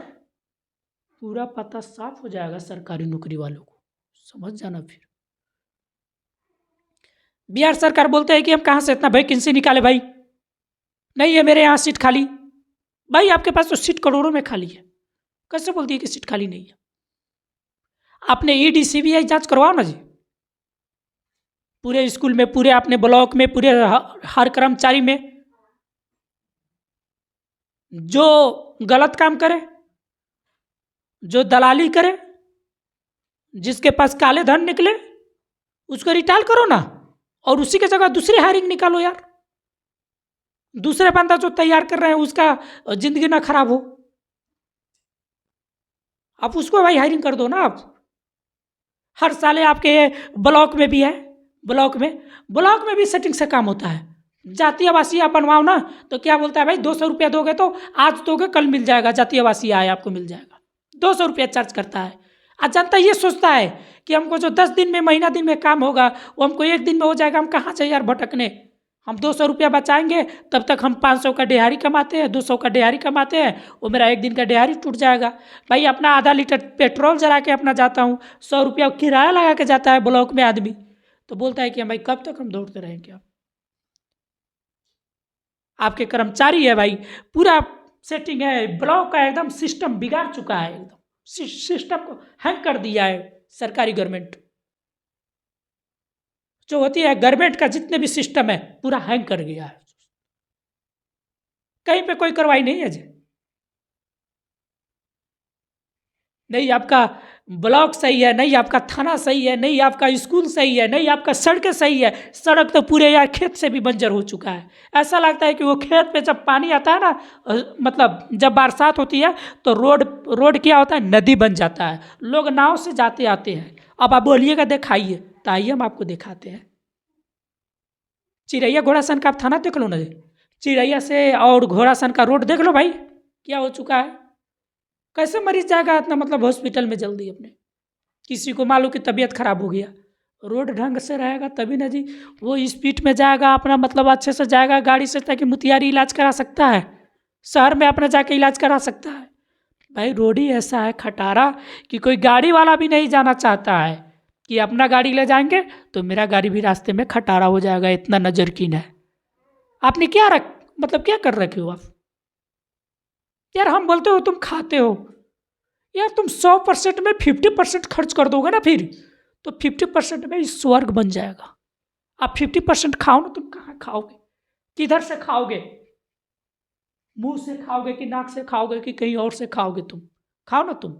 पूरा पता साफ हो जाएगा सरकारी नौकरी वालों को, समझ जाना। फिर बिहार सरकार बोलते हैं कि हम कहाँ से इतना वैकेंसी निकाले भाई, नहीं है मेरे यहाँ सीट खाली। भाई आपके पास तो सीट करोड़ों में खाली है, कैसे बोलती है कि सीट खाली नहीं है? आपने ईडी सीबीआई जांच करवाओ ना जी, पूरे स्कूल में, पूरे अपने ब्लॉक में, पूरे हर कर्मचारी में जो गलत काम करे, जो दलाली करे, जिसके पास काले धन निकले, उसको रिटायर करो ना, और उसी की जगह दूसरी हायरिंग निकालो यार। दूसरे बंदा जो तैयार कर रहे हैं उसका जिंदगी ना खराब हो, आप उसको भाई हायरिंग कर दो ना। आप हर साल आपके ब्लॉक में भी है, ब्लॉक में भी सेटिंग से काम होता है। जातीय आवासीय आप बनवाओ ना तो क्या बोलता है भाई, 200 रुपया दोगे तो आज दोगे कल मिल जाएगा, जातीय आवासीय आए आपको मिल जाएगा, 200 रुपया चार्ज करता है। आज जनता ये सोचता है कि हमको जो 10 दिन में, महीना दिन में काम होगा वो हमको 1 दिन में हो जाएगा, हम कहाँ से यार भटकने, हम 200 रुपया बचाएंगे तब तक हम 500 का दिहाड़ी कमाते हैं, 200 का दिहाड़ी कमाते हैं, वो मेरा 1 दिन का दिहाड़ी टूट जाएगा। भाई अपना आधा लीटर पेट्रोल जला के अपना जाता हूँ, 100 रुपया किराया लगा के जाता है ब्लॉक में आदमी, तो बोलता है कि भाई कब तक हम दौड़ते रहेंगे। आप आपके कर्मचारी है भाई, पूरा सेटिंग है, ब्लॉक का एकदम सिस्टम बिगाड़ चुका है, एकदम सिस्टम को हैंग कर दिया है सरकारी गवर्नमेंट जो होती है। गवर्नमेंट का जितने भी सिस्टम है पूरा हैंग कर गया है, कहीं पे कोई कार्रवाई नहीं है जी। नहीं आपका ब्लॉक सही है, नहीं आपका थाना सही है, नहीं आपका स्कूल सही है, नहीं आपका सड़कें सही है। सड़क तो पूरे यार खेत से भी बंजर हो चुका है। ऐसा लगता है कि वो खेत पे जब पानी आता है ना, मतलब जब बरसात होती है तो रोड क्या होता है, नदी बन जाता है। लोग नाव से जाते आते हैं। अब आप बोलिएगा दिखाइए, तो आइए हम आपको दिखाते हैं। चिरैया घोड़ासन का आप थाना देख लो ना जी। चिरैया से और घोड़ासन का रोड देख लो भाई, क्या हो चुका है। कैसे मरीज जाएगा इतना मतलब हॉस्पिटल में जल्दी अपने। किसी को मालूम कि तबीयत खराब हो गया, रोड ढंग से रहेगा तभी ना जी। वो स्पीड में जाएगा अपना, मतलब अच्छे से जाएगा गाड़ी से, ताकि मुतियारी इलाज करा सकता है, शहर में अपना जाके इलाज करा सकता है। भाई रोड ही ऐसा है खटारा कि कोई गाड़ी वाला भी नहीं जाना चाहता है कि अपना गाड़ी ले जाएंगे तो मेरा गाड़ी भी रास्ते में खटारा हो जाएगा, इतना नजरकीन है। आपने क्या मतलब क्या कर रखे हो आप यार। हम बोलते हो तुम खाते हो यार, तुम 100% में 50% खर्च कर दोगे ना फिर, तो 50% में स्वर्ग बन जाएगा। आप 50% खाओ ना, तुम कहाँ खाओगे, किधर से खाओगे, मुंह से खाओगे कि नाक से खाओगे कि कहीं और से खाओगे। तुम खाओ ना, तुम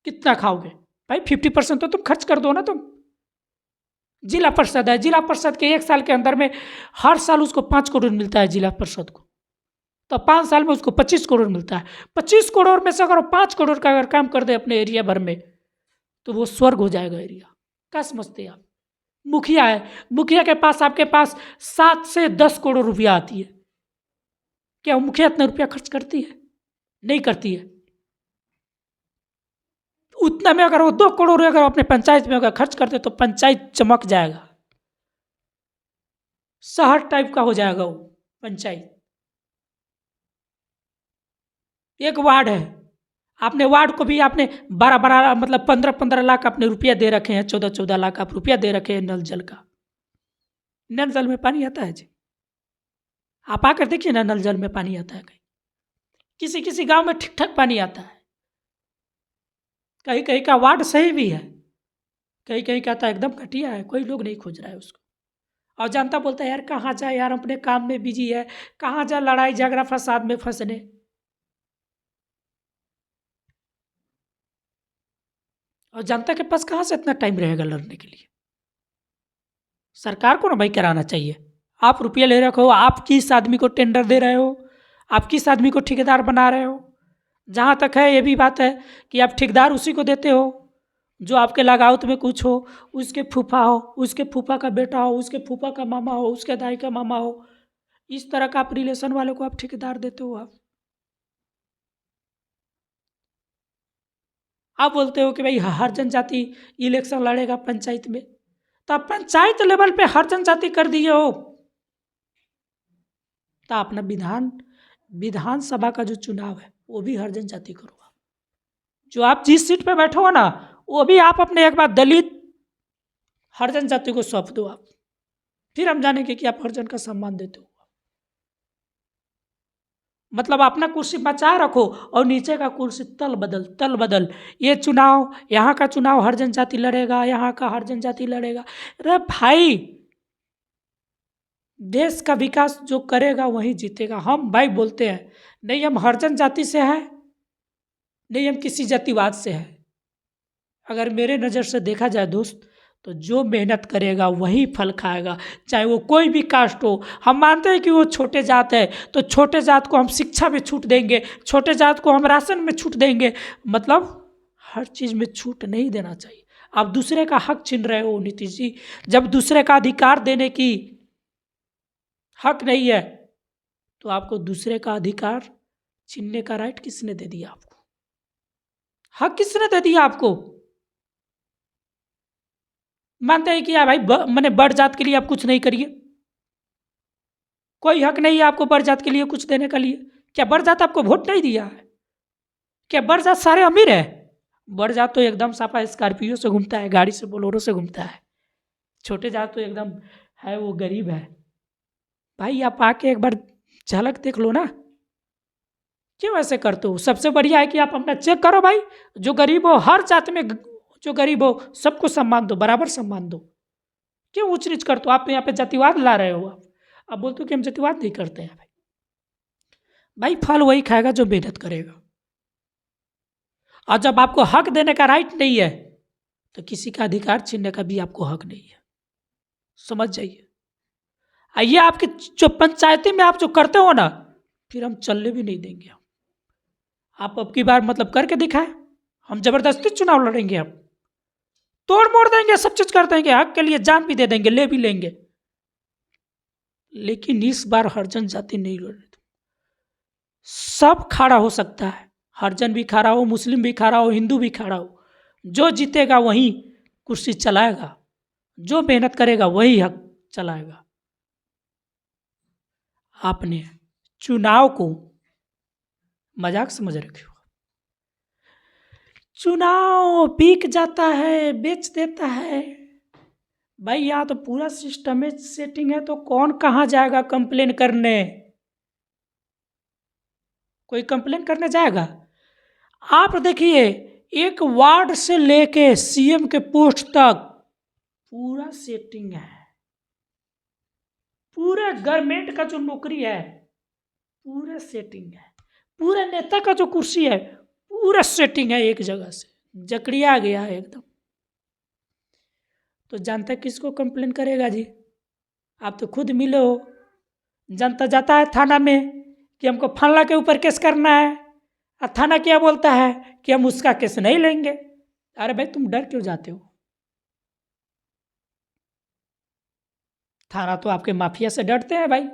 कितना खाओगे भाई। 50% तो तुम खर्च कर दो ना तुम। जिला परिषद है, जिला परिषद के 1 साल के अंदर में हर साल उसको 5 करोड़ मिलता है जिला परिषद को, तो 5 साल में उसको 25 करोड़ मिलता है। 25 करोड़ में से अगर 5 करोड़ का अगर काम कर दे अपने एरिया भर में, तो वो स्वर्ग हो जाएगा एरिया। क्या समझते हैं आप। मुखिया है, मुखिया के पास आपके पास 7 से 10 करोड़ रुपया आती है। क्या वो मुखिया इतना रुपया खर्च करती है? नहीं करती है। उतना में अगर वो 2 करोड़ अगर अपने पंचायत में अगर खर्च करते तो पंचायत चमक जाएगा, शहर टाइप का हो जाएगा वो पंचायत। एक वार्ड है, आपने वार्ड को भी आपने 12-12 मतलब 15-15 लाख अपने रुपया दे रखे हैं, 14-14 लाख आप रुपया दे रखे हैं नल जल का। नल जल में पानी आता है जी, आप आकर देखिए ना, नल जल में पानी आता है कहीं, किसी किसी गांव में ठीक ठाक पानी आता है, कहीं कहीं का वार्ड सही भी है, कहीं कहीं का तो एकदम घटिया है, कोई लोग नहीं खोज रहा है उसको। और जनता बोलता है यार कहाँ जाए यार, अपने काम में बिजी है, कहाँ जाए लड़ाई झगड़ा फसाद में फंसने। और जनता के पास कहाँ से इतना टाइम रहेगा लड़ने के लिए। सरकार को ना भाई कराना चाहिए। आप रुपये ले रखे हो, आप किस आदमी को टेंडर दे रहे हो, आप किस आदमी को ठेकेदार बना रहे हो। जहाँ तक है ये भी बात है कि आप ठेकेदार उसी को देते हो जो आपके लगावत में कुछ हो, उसके फूफा हो, उसके फूफा का बेटा हो, उसके फूफा का मामा हो, उसके दाई का मामा हो, इस तरह का आप रिलेशन वाले को आप ठेकेदार देते हो। आप बोलते हो कि भाई हर जनजाति इलेक्शन लड़ेगा पंचायत में, तो आप पंचायत लेवल पे हर जनजाति कर दिए हो, तो अपना विधानसभा का जो चुनाव है वो भी हर जनजाति करो। जो आप जिस सीट पे बैठे हो ना, वो भी आप अपने एक बार दलित हर जनजाति को सौंप दो आप, फिर हम जानेंगे कि आप हर जन का सम्मान देते हो। मतलब अपना कुर्सी बचा रखो और नीचे का कुर्सी तल बदल। ये चुनाव, यहाँ का चुनाव हर जनजाति लड़ेगा, यहाँ का हर जनजाति लड़ेगा। अरे भाई, देश का विकास जो करेगा वही जीतेगा। हम भाई बोलते हैं नहीं हम हर जनजाति से हैं, नहीं हम किसी जातिवाद से हैं। अगर मेरे नज़र से देखा जाए दोस्त, तो जो मेहनत करेगा वही फल खाएगा, चाहे वो कोई भी कास्ट हो। हम मानते हैं कि वो छोटे जात है, तो छोटे जात को हम शिक्षा में छूट देंगे, छोटे जात को हम राशन में छूट देंगे, मतलब हर चीज़ में छूट नहीं देना चाहिए। आप दूसरे का हक छीन रहे हो नीतीश जी। जब दूसरे का अधिकार देने की हक नहीं है, तो आपको दूसरे का अधिकार छीनने का राइट किसने दे दिया आपको? हक किसने दे दिया आपको? मानते हैं कि यार भाई मैंने बड़ जात के लिए आप कुछ नहीं करिए, कोई हक नहीं है आपको बड़ जात के लिए कुछ देने का लिए। क्या बड़ जात आपको वोट नहीं दिया है? क्या बड़ जात सारे अमीर है? बड़ जात तो एकदम साफा स्कॉर्पियो से घूमता है, गाड़ी से बोलोरो से घूमता है। छोटे जात तो एकदम है वो गरीब है। भाई आप आके एक बार झलक देख लो ना, क्यों ऐसे करते हो? सबसे बढ़िया है कि आप अपना चेक करो भाई, जो गरीब हो हर जात में, जो गरीब हो सबको सम्मान दो, बराबर सम्मान दो। क्यों ऊंच नीच करते हो? आप यहाँ पे जातिवाद ला रहे हो। आप बोलते हो कि हम जातिवाद नहीं करते हैं। भाई फल वही खाएगा जो मेहनत करेगा। और जब आपको हक देने का राइट नहीं है तो किसी का अधिकार छीनने का भी आपको हक नहीं है। समझ जाइए। ये आपके जो पंचायती में आप जो करते हो ना, फिर हम चलने भी नहीं देंगे। आप अब की बार मतलब करके दिखाए, हम जबरदस्ती चुनाव लड़ेंगे, हम तोड़ मोड़ देंगे, सब चीज कर देंगे, हक के लिए जान भी दे देंगे, ले भी लेंगे। लेकिन इस बार हरिजन जाति नहीं लड़ रही। सब खड़ा हो सकता है, हरिजन भी खड़ा हो, मुस्लिम भी खड़ा हो, हिंदू भी खड़ा हो। जो जीतेगा वही कुर्सी चलाएगा, जो मेहनत करेगा वही हक चलाएगा। आपने चुनाव को मजाक समझ रखे हो। चुनाव बिक जाता है, बेच देता है। भाई यहाँ तो पूरा सिस्टम है, सेटिंग है, तो कौन कहाँ जाएगा कंप्लेन करने? कोई कंप्लेन करने जाएगा? आप देखिए, एक वार्ड से लेके सीएम के पोस्ट तक पूरा सेटिंग है। पूरे गवर्नमेंट का जो नौकरी है पूरा सेटिंग है। पूरे नेता का जो कुर्सी है पूरा सेटिंग है, एक जगह से जकड़िया गया है एकदम। तो जनता किसको कंप्लेन करेगा जी? आप तो खुद मिले हो। जनता जाता है थाना में कि हमको फलना के ऊपर केस करना है, और थाना क्या बोलता है कि हम उसका केस नहीं लेंगे। अरे भाई तुम डर क्यों जाते हो? थाना तो आपके माफिया से डरते हैं भाई।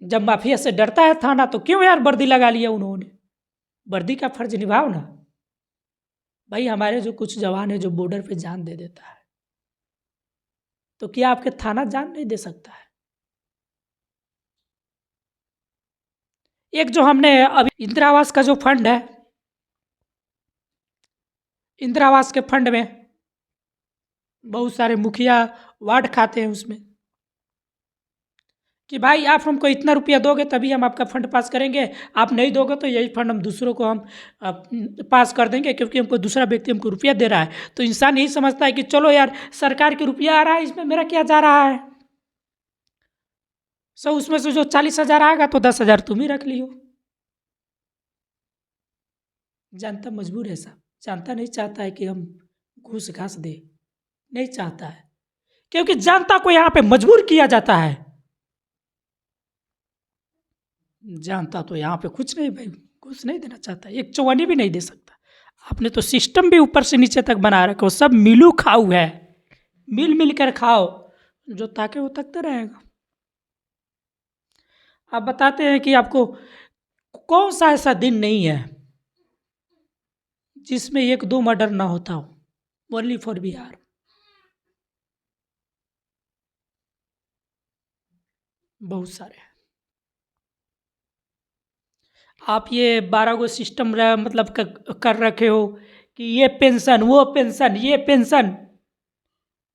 जब माफिया से डरता है थाना, तो क्यों यार वर्दी लगा लिया उन्होंने? वर्दी का फर्ज निभाओ ना भाई। हमारे जो कुछ जवान है जो बॉर्डर पे जान दे देता है, तो क्या आपके थाना जान नहीं दे सकता है? एक जो हमने अभी इंदिरा आवास का जो फंड है, इंदिरा आवास के फंड में बहुत सारे मुखिया वार्ड खाते हैं उसमें कि भाई आप हमको इतना रुपया दोगे तभी हम आपका फंड पास करेंगे, आप नहीं दोगे तो यही फंड हम दूसरों को हम पास कर देंगे, क्योंकि हमको दूसरा व्यक्ति हमको रुपया दे रहा है। तो इंसान यही समझता है कि चलो यार सरकार की रुपया आ रहा है, इसमें मेरा क्या जा रहा है। सो उसमें से जो 40,000 आएगा तो 10,000 तुम ही रख लियो। जनता मजबूर है साहब। जनता नहीं चाहता है कि हम घूस घास दे, नहीं चाहता है, क्योंकि जनता को यहाँ पे मजबूर किया जाता है। जनता तो यहाँ पे कुछ नहीं भाई, कुछ नहीं देना चाहता, एक चौवन्नी भी नहीं दे सकता। आपने तो सिस्टम भी ऊपर से नीचे तक बना रखा, सब मिलू खाऊ है, मिल मिल कर खाओ, जो ताके वो तकते रहेगा। आप बताते हैं कि आपको कौन सा ऐसा दिन नहीं है जिसमें 1-2 मर्डर ना होता हो, ओनली फॉर बिहार। बहुत सारे। आप ये 12 गो सिस्टम मतलब कर रखे हो कि ये पेंशन, वो पेंशन, ये पेंशन।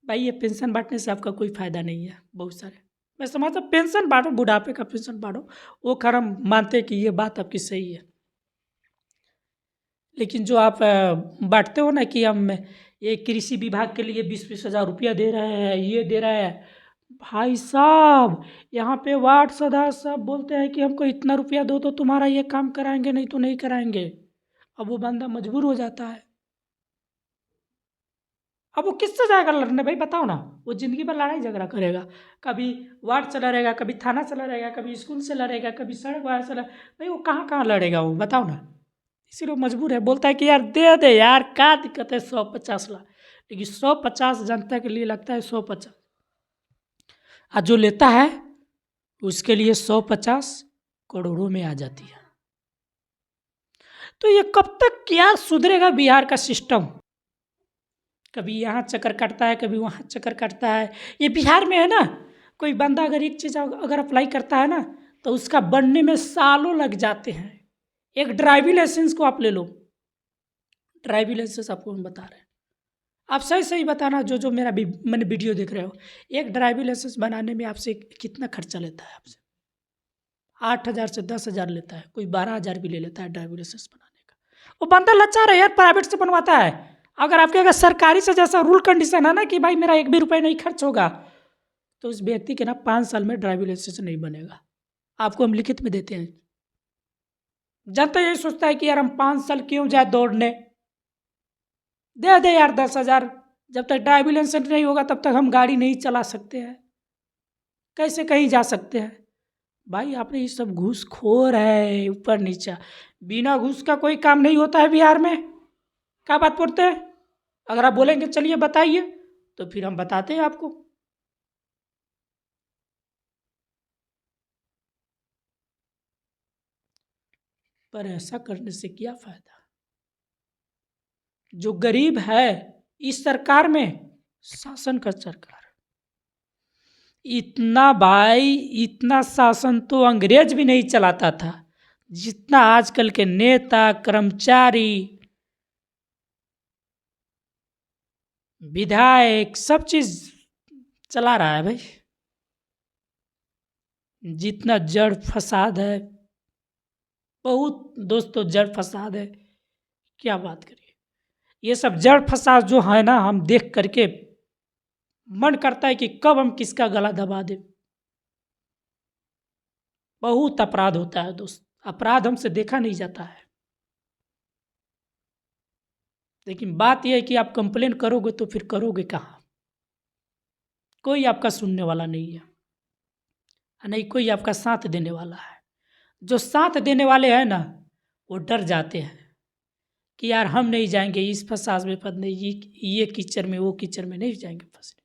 भाई ये पेंशन बांटने से आपका कोई फायदा नहीं है। बहुत सारे मैं समझता पेंशन बांटो, बुढ़ापे का पेंशन बांटो, वो खैर हम मानते कि ये बात आपकी सही है। लेकिन जो आप बांटते हो ना कि हम ये कृषि विभाग के लिए 20-20 हज़ार रुपया दे रहे हैं, ये दे रहे हैं। भाई साहब यहाँ पे वार्ड सदस्य साहब बोलते हैं कि हमको इतना रुपया दो तो तुम्हारा ये काम कराएंगे, नहीं तो नहीं कराएंगे। अब वो बंदा मजबूर हो जाता है। अब वो किससे जाएगा लड़ने भाई बताओ ना? वो जिंदगी भर लड़ाई झगड़ा करेगा, कभी वार्ड से लड़ेगा, कभी थाना से लड़ेगा, कभी स्कूल से लड़ेगा, कभी सड़क वाले से भाई वो कहाँ कहाँ लड़ेगा वो बताओ ना? इसीलिए मजबूर है, बोलता है कि यार दे दे यार, क्या दिक्कत है 150 लाख। लेकिन 150 जनता के लिए लगता है 150, और जो लेता है उसके लिए 150 करोड़ों में आ जाती है। तो ये कब तक क्या सुधरेगा बिहार का सिस्टम? कभी यहाँ चक्कर काटता है, कभी वहाँ चक्कर काटता है। ये बिहार में है ना, कोई बंदा अगर एक चीज़ अगर अप्लाई करता है ना तो उसका बनने में सालों लग जाते हैं। एक ड्राइविंग लाइसेंस को आप ले लो, ड्राइविंग लाइसेंस आपको हम बता रहे हैं, आप सही सही बताना जो जो मेरा मैंने वीडियो देख रहे हो, एक ड्राइविंग लाइसेंस बनाने में आपसे कितना खर्चा लेता है? आपसे 8,000 से 10,000 लेता है, कोई 12,000 भी ले लेता है ड्राइविंग लाइसेंस बनाने का। वो बंदा लाचार है यार, प्राइवेट से बनवाता है। अगर आपके अगर सरकारी से जैसा रूल कंडीशन है ना कि भाई मेरा 1 भी रुपये नहीं खर्च होगा, तो उस व्यक्ति के ना 5 साल में ड्राइविंग लाइसेंस नहीं बनेगा। आपको हम लिखित में देते हैं। जनता यही सोचता है कि यार हम 5 साल क्यों जाए दौड़ने, दे दे यार 10,000। जब तक ड्राइविंग लाइसेंस नहीं होगा तब तक हम गाड़ी नहीं चला सकते हैं, कैसे कहीं जा सकते हैं। भाई आपने ये सब घूसखोर है ऊपर नीचा। बिना घूस का कोई काम नहीं होता है बिहार में। क्या बात बोलते हैं? अगर आप बोलेंगे चलिए बताइए, तो फिर हम बताते हैं आपको। पर ऐसा करने से क्या फायदा? जो गरीब है इस सरकार में, शासन का सरकार, इतना भाई इतना शासन तो अंग्रेज भी नहीं चलाता था जितना आजकल के नेता कर्मचारी विधायक सब चीज चला रहा है भाई। जितना जड़ फसाद है, बहुत दोस्तों जड़ फसाद है, क्या बात करिए। ये सब जड़ फसाद जो है ना, हम देख करके मन करता है कि कब हम किसका गला दबा दें। बहुत अपराध होता है दोस्त, अपराध हमसे देखा नहीं जाता है। लेकिन बात यह है कि आप कंप्लेन करोगे तो फिर करोगे कहाँ? कोई आपका सुनने वाला नहीं है, नहीं कोई आपका साथ देने वाला है। जो साथ देने वाले हैं ना, वो डर जाते हैं कि यार हम नहीं जाएंगे इस फसाद में फंसने, ये कीचड़ में वो कीचड़ में नहीं जाएंगे फंसने।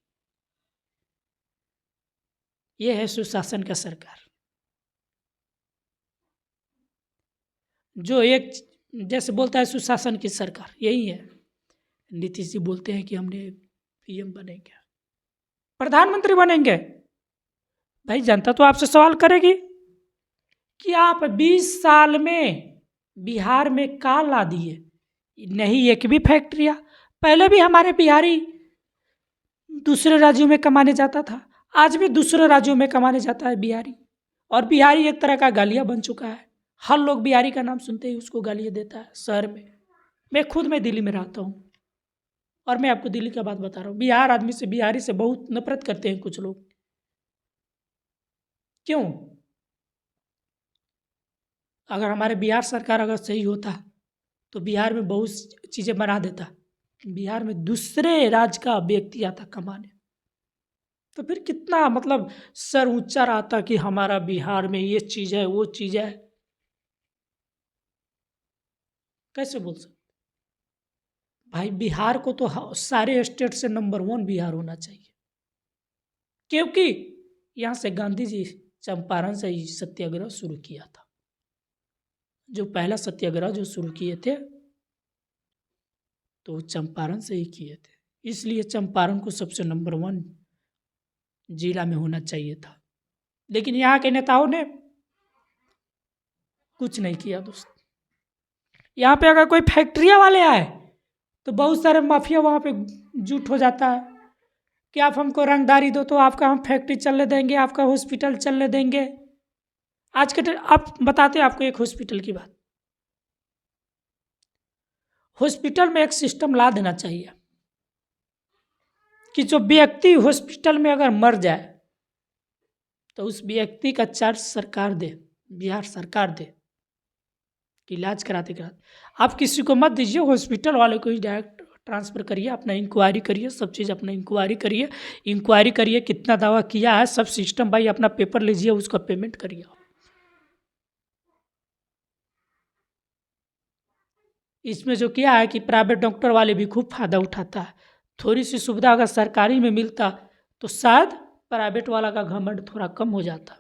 ये है सुशासन का सरकार। जो एक जैसे बोलता है सुशासन की सरकार, यही है। नीतीश जी बोलते हैं कि हमने पीएम बनेंगे, प्रधानमंत्री बनेंगे। भाई जनता तो आपसे सवाल करेगी कि आप 20 साल में बिहार में का ला दिए? नहीं एक भी फैक्ट्रिया। पहले भी हमारे बिहारी दूसरे राज्यों में कमाने जाता था, आज भी दूसरे राज्यों में कमाने जाता है बिहारी। और बिहारी एक तरह का गालिया बन चुका है। हर लोग बिहारी का नाम सुनते ही उसको गालियाँ देता है शहर में। मैं दिल्ली में रहता हूँ और मैं आपको दिल्ली का बात बता रहा हूँ। बिहार आदमी से, बिहारी से बहुत नफरत करते हैं कुछ लोग। क्यों? अगर हमारे बिहार सरकार अगर सही होता तो बिहार में बहुत चीज़ें बना देता। बिहार में दूसरे राज्य का व्यक्ति आता कमाने, तो फिर कितना मतलब सर ऊंचा रहता कि हमारा बिहार में ये चीज़ है वो चीज़ है। कैसे बोल सकते? भाई बिहार को तो सारे स्टेट से नंबर 1 बिहार होना चाहिए, क्योंकि यहाँ से गांधी जी चंपारण से ही सत्याग्रह शुरू किया था। जो पहला सत्याग्रह जो शुरू किए थे तो वो चंपारण से ही किए थे, इसलिए चंपारण को सबसे नंबर 1 जिला में होना चाहिए था। लेकिन यहाँ के नेताओं ने कुछ नहीं किया दोस्त। यहाँ पे अगर कोई फैक्ट्रिया वाले आए तो बहुत सारे माफिया वहाँ पे जुट हो जाता है कि आप हमको रंगदारी दो तो आपका हम फैक्ट्री चलने देंगे, आपका हॉस्पिटल चलने देंगे। आज के आप बताते हैं आपको एक हॉस्पिटल की बात। हॉस्पिटल में एक सिस्टम ला देना चाहिए कि जो व्यक्ति हॉस्पिटल में अगर मर जाए तो उस व्यक्ति का चार्ज सरकार दे, बिहार सरकार दे कि इलाज कराते कराते। आप किसी को मत दीजिए, हॉस्पिटल वाले को ही डायरेक्ट ट्रांसफ़र करिए, अपना इंक्वायरी करिए, सब चीज़ अपना इंक्वायरी करिए कितना दावा किया है, सब सिस्टम भाई अपना पेपर लीजिए, उसका पेमेंट करिए। इसमें जो किया है कि प्राइवेट डॉक्टर वाले भी खूब फायदा उठाता है। थोड़ी सी सुविधा अगर सरकारी में मिलता तो शायद प्राइवेट वाला का घमंड थोड़ा कम हो जाता।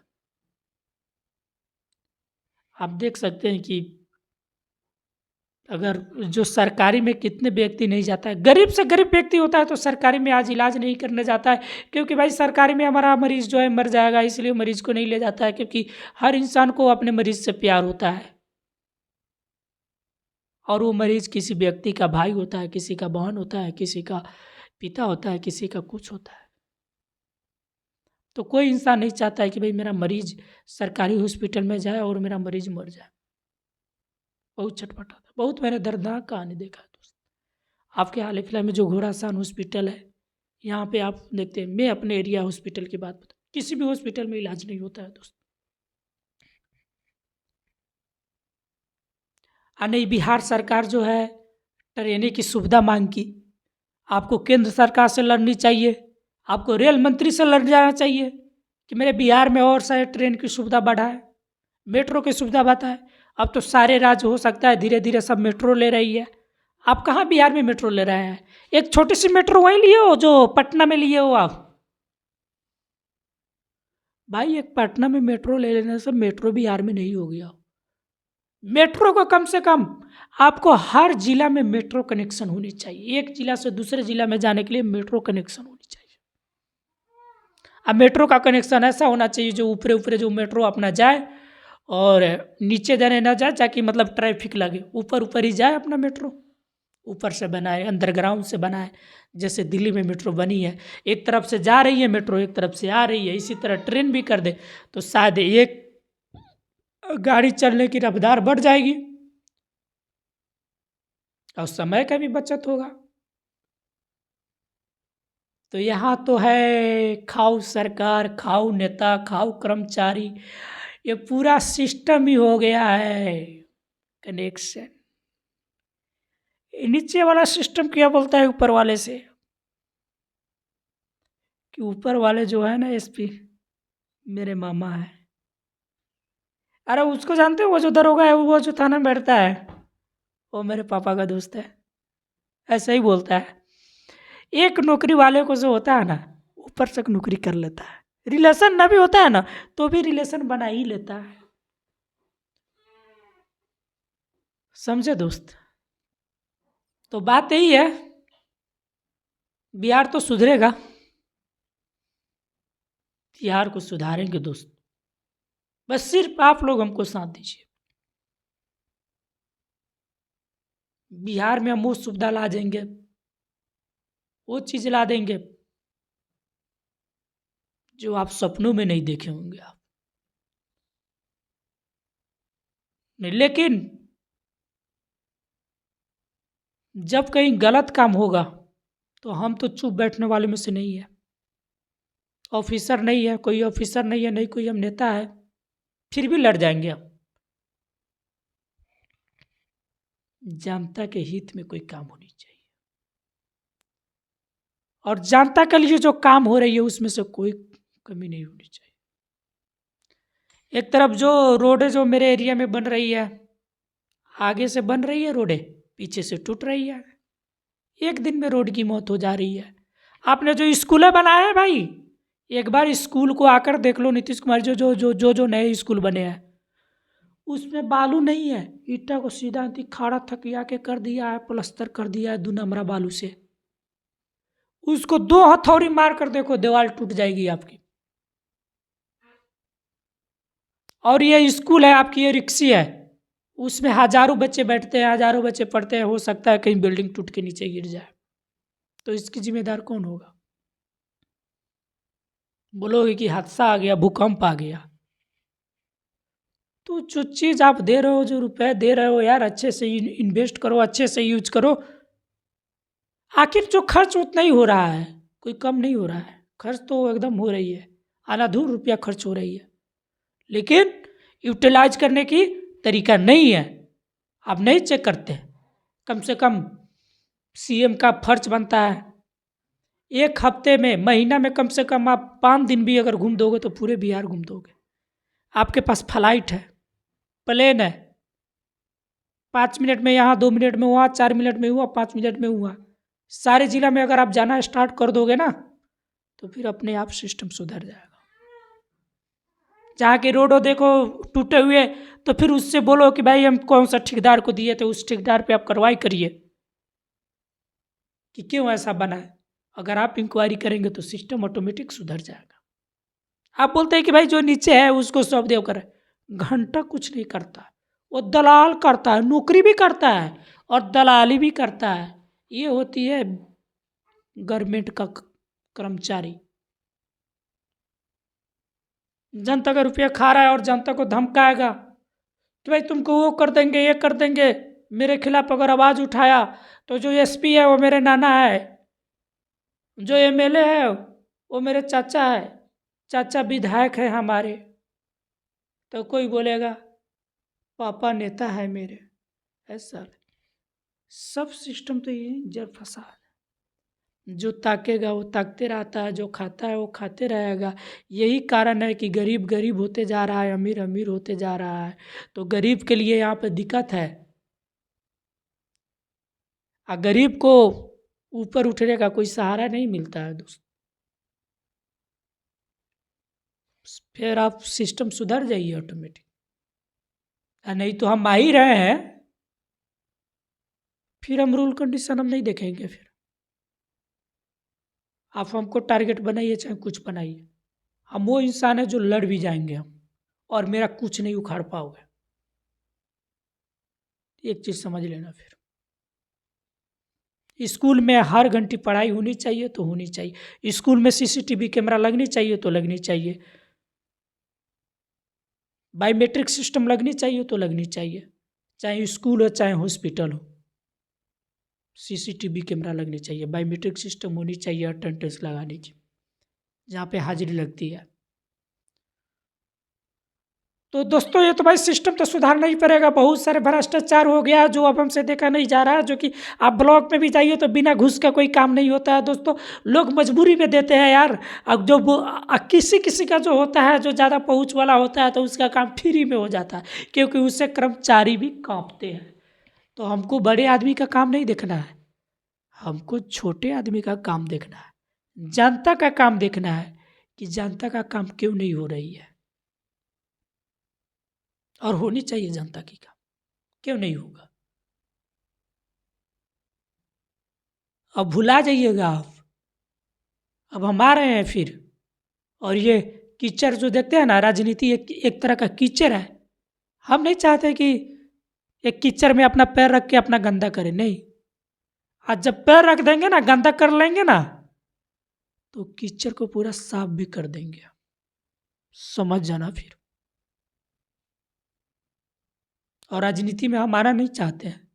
आप देख सकते हैं कि अगर जो सरकारी में कितने व्यक्ति नहीं जाता है, गरीब से गरीब व्यक्ति होता है तो सरकारी में आज इलाज नहीं करने जाता है, क्योंकि भाई सरकारी में हमारा मरीज़ जो है मर जाएगा, इसलिए मरीज़ को नहीं ले जाता है, क्योंकि हर इंसान को अपने मरीज़ से प्यार होता है। और वो मरीज़ किसी व्यक्ति का भाई होता है, किसी का बहन होता है, किसी का पिता होता है, किसी का कुछ होता है। तो कोई इंसान नहीं चाहता है कि भाई मेरा मरीज़ सरकारी हॉस्पिटल में जाए और मेरा मरीज़ मर जाए। बहुत छटपटा था, बहुत मैंने दर्दनाक कहानी देखा है दोस्त। आपके हाल फिलहाल में जो घोड़ासान हॉस्पिटल है, यहाँ पे आप देखते हैं, मैं अपने एरिया हॉस्पिटल की बात बता, किसी भी हॉस्पिटल में इलाज नहीं होता है दोस्त। नहीं, बिहार सरकार जो है ट्रेनें की सुविधा मांग की, आपको केंद्र सरकार से लड़नी चाहिए, आपको रेल मंत्री से लड़ जाना चाहिए कि मेरे बिहार में और सारे ट्रेन की सुविधा बढ़ाए, मेट्रो की सुविधा बताए। अब तो सारे राज्य हो सकता है धीरे धीरे सब मेट्रो ले रही है। आप कहाँ बिहार में मेट्रो ले रहे हैं? एक छोटी सी मेट्रो वहीं लिए हो जो पटना में लिए हो आप। भाई एक पटना में मेट्रो ले लेने से मेट्रो बिहार में नहीं हो गया। मेट्रो को कम से कम आपको हर जिला में मेट्रो कनेक्शन होनी चाहिए। एक जिला से दूसरे जिला में जाने के लिए मेट्रो कनेक्शन होनी चाहिए। अब मेट्रो का कनेक्शन ऐसा होना चाहिए जो ऊपरे ऊपरे जो मेट्रो अपना जाए और नीचे जाने ना जाए, ताकि मतलब ट्रैफिक लगे, ऊपर ऊपर ही जाए अपना मेट्रो। ऊपर से बनाए, अंडरग्राउंड से बनाए, जैसे दिल्ली में मेट्रो बनी है, एक तरफ से जा रही है मेट्रो, एक तरफ से आ रही है। इसी तरह ट्रेन भी कर दे तो शायद एक गाड़ी चलने की रफ्तार बढ़ जाएगी और समय का भी बचत होगा। तो यहाँ तो है खाओ सरकार, खाओ नेता, खाओ कर्मचारी, ये पूरा सिस्टम ही हो गया है कनेक्शन। नीचे वाला सिस्टम क्या बोलता है ऊपर वाले से कि ऊपर वाले जो है ना एसपी मेरे मामा है। अरे उसको जानते हो, वो जो दरोगा है, वो जो थाना में बैठता है, वो मेरे पापा का दोस्त है। ऐसा ही बोलता है। एक नौकरी वाले को जो होता है ना, ऊपर से नौकरी कर लेता है, रिलेशन ना भी होता है ना तो भी रिलेशन बना ही लेता है। समझे दोस्त? तो बात यही है, बिहार तो सुधरेगा, बिहार को सुधारेंगे दोस्त, बस सिर्फ आप लोग हमको साथ दीजिए। बिहार में हम वो सुविधा ला देंगे, वो चीज़ ला देंगे जो आप सपनों में नहीं देखे होंगे आप। नहीं, लेकिन जब कहीं गलत काम होगा तो हम तो चुप बैठने वाले में से नहीं है। ऑफिसर नहीं है, कोई ऑफिसर नहीं है, नहीं कोई हम नेता है, फिर भी लड़ जाएंगे हम। जनता के हित में कोई काम होनी चाहिए, और जनता के लिए जो काम हो रही है उसमें से कोई कमी नहीं होनी चाहिए। एक तरफ जो रोडें जो मेरे एरिया में बन रही है, आगे से बन रही है रोडें, पीछे से टूट रही है, एक दिन में रोड की मौत हो जा रही है। आपने जो स्कूलें बनाए हैं भाई, एक बार स्कूल को आकर देख लो, नीतीश कुमार जो नए स्कूल बने हैं उसमें बालू नहीं है, ईटा को सीधा खाड़ा थकिया के कर दिया है, प्लस्तर कर दिया है 2 नंबरा बालू से। उसको 2 हथौड़ी मार कर देखो, दीवार टूट जाएगी आपकी। और ये स्कूल है आपकी, ये रिक्सी है, उसमें हजारों बच्चे बैठते हैं, हजारों बच्चे पढ़ते हैं, हो सकता है कहीं बिल्डिंग टूट के नीचे गिर जाए, तो इसकी जिम्मेदार कौन होगा? बोलोगे कि हादसा आ गया, भूकंप आ गया। तो जो चीज़ आप दे रहे हो, जो रुपए दे रहे हो यार, अच्छे से इन्वेस्ट करो, अच्छे से यूज करो। आखिर जो खर्च उतना ही हो रहा है, कोई कम नहीं हो रहा है, खर्च तो एकदम हो रही है, अनाधूर रुपया खर्च हो रही है, लेकिन यूटिलाइज करने की तरीका नहीं है। आप नहीं चेक करते। कम से कम सीएम का फर्ज बनता है, एक हफ्ते में, महीना में कम से कम आप 5 दिन भी अगर घूम दोगे तो पूरे बिहार घूम दोगे। आपके पास फ्लाइट है, प्लेन है, 5 मिनट में यहाँ, 2 मिनट में हुआ, 4 मिनट में हुआ, 5 मिनट में हुआ। सारे जिला में अगर आप जाना स्टार्ट कर दोगे ना तो फिर अपने आप सिस्टम सुधर जाएगा। जहाँ के रोड देखो टूटे हुए, तो फिर उससे बोलो कि भाई हम कौन सा ठेकेदार को दिए थे, उस ठेकेदार पे आप कार्रवाई करिए कि क्यों ऐसा बना है। अगर आप इंक्वायरी करेंगे तो सिस्टम ऑटोमेटिक सुधर जाएगा। आप बोलते हैं कि भाई जो नीचे है उसको सौंप दे करे, घंटा कुछ नहीं करता, वो दलाल करता है, नौकरी भी करता है और दलाली भी करता है। ये होती है गवर्नमेंट का कर्मचारी। जनता का रुपया खा रहा है और जनता को धमकाएगा कि भाई तुमको वो कर देंगे, ये कर देंगे। मेरे खिलाफ अगर आवाज़ उठाया तो जो एसपी है वो मेरे नाना है, जो एमएलए है वो मेरे चाचा है, चाचा विधायक है हमारे, तो कोई बोलेगा पापा नेता है मेरे, ऐसा सब सिस्टम तो ये जड़ फंसा है। जो ताकेगा वो ताकते रहता है, जो खाता है वो खाते रहेगा। यही कारण है कि गरीब गरीब होते जा रहा है, अमीर अमीर होते जा रहा है। तो गरीब के लिए यहाँ पे दिक्कत है, और गरीब को ऊपर उठने का कोई सहारा नहीं मिलता है दोस्त। फिर आप सिस्टम सुधर जाइए ऑटोमेटिक, नहीं तो हम आ ही रहे हैं, फिर हम रूल कंडीशन हम नहीं देखेंगे। फिर आप हमको टारगेट बनाइए चाहे कुछ बनाइए, हम वो इंसान है जो लड़ भी जाएंगे हम, और मेरा कुछ नहीं उखाड़ पाओगे। एक चीज समझ लेना। फिर स्कूल में हर घंटे पढ़ाई होनी चाहिए तो होनी चाहिए, स्कूल में सीसीटीवी कैमरा लगनी चाहिए तो लगनी चाहिए, बायोमेट्रिक सिस्टम लगनी चाहिए तो लगनी चाहिए, चाहे स्कूल हो चाहे हॉस्पिटल हो, सीसीटीवी कैमरा लगनी चाहिए, बायोमेट्रिक सिस्टम होनी चाहिए, अटेंडेंस लगानी चाहिए जहाँ पे हाजिरी लगती है। तो दोस्तों ये तो भाई सिस्टम तो सुधारना ही पड़ेगा। बहुत सारे भ्रष्टाचार हो गया जो अब हमसे देखा नहीं जा रहा है, जो कि आप ब्लॉक में भी जाइए तो बिना घूस का कोई काम नहीं होता है दोस्तों, लोग मजबूरी में देते हैं यार। अब जो किसी किसी का जो होता है, जो ज़्यादा पहुँच वाला होता है, तो उसका काम फ्री में हो जाता है, क्योंकि उससे कर्मचारी भी कांपते हैं। तो हमको बड़े आदमी का काम नहीं देखना है, हमको छोटे आदमी का काम देखना है, जनता का काम देखना है कि जनता का काम क्यों नहीं हो रही है, और होनी चाहिए जनता की काम, क्यों नहीं होगा। अब भुला जाइएगा आप, अब हम आ रहे हैं फिर। और ये कीचड़ जो देखते हैं ना, राजनीति एक तरह का कीचड़ है। हम नहीं चाहते कि एक कीचड़ में अपना पैर रख के अपना गंदा करें, नहीं। आज जब पैर रख देंगे ना, गंदा कर लेंगे ना, तो कीचड़ को पूरा साफ भी कर देंगे, समझ जाना फिर। और राजनीति में हम आना नहीं चाहते हैं,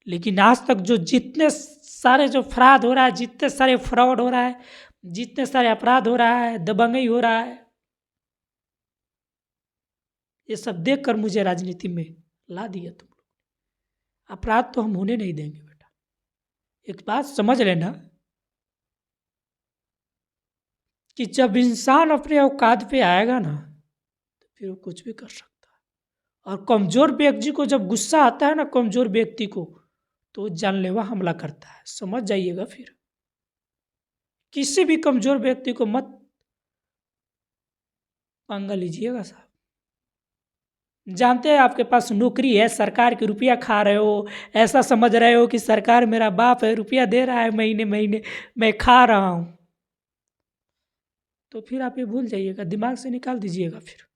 लेकिन आज तक जो जितने सारे जो अपराध हो रहा है, जितने सारे फ्रॉड हो रहा है, जितने सारे अपराध हो रहा है, दबंगई हो रहा है, ये सब देखकर मुझे राजनीति में ला दिया तुम लोग। अपराध तो हम होने नहीं देंगे बेटा। एक बात समझ लेना कि जब इंसान अपने औकात पे आएगा ना, तो फिर वो कुछ भी कर सकता है। और कमजोर व्यक्ति को जब गुस्सा आता है ना, कमजोर व्यक्ति को, तो जानलेवा हमला करता है, समझ जाइएगा। फिर किसी भी कमजोर व्यक्ति को मत पंगा लीजिएगा साहब। जानते हैं आपके पास नौकरी है, सरकार की रुपया खा रहे हो, ऐसा समझ रहे हो कि सरकार मेरा बाप है, रुपया दे रहा है महीने महीने, मैं खा रहा हूं, तो फिर आप ये भूल जाइएगा, दिमाग से निकाल दीजिएगा। फिर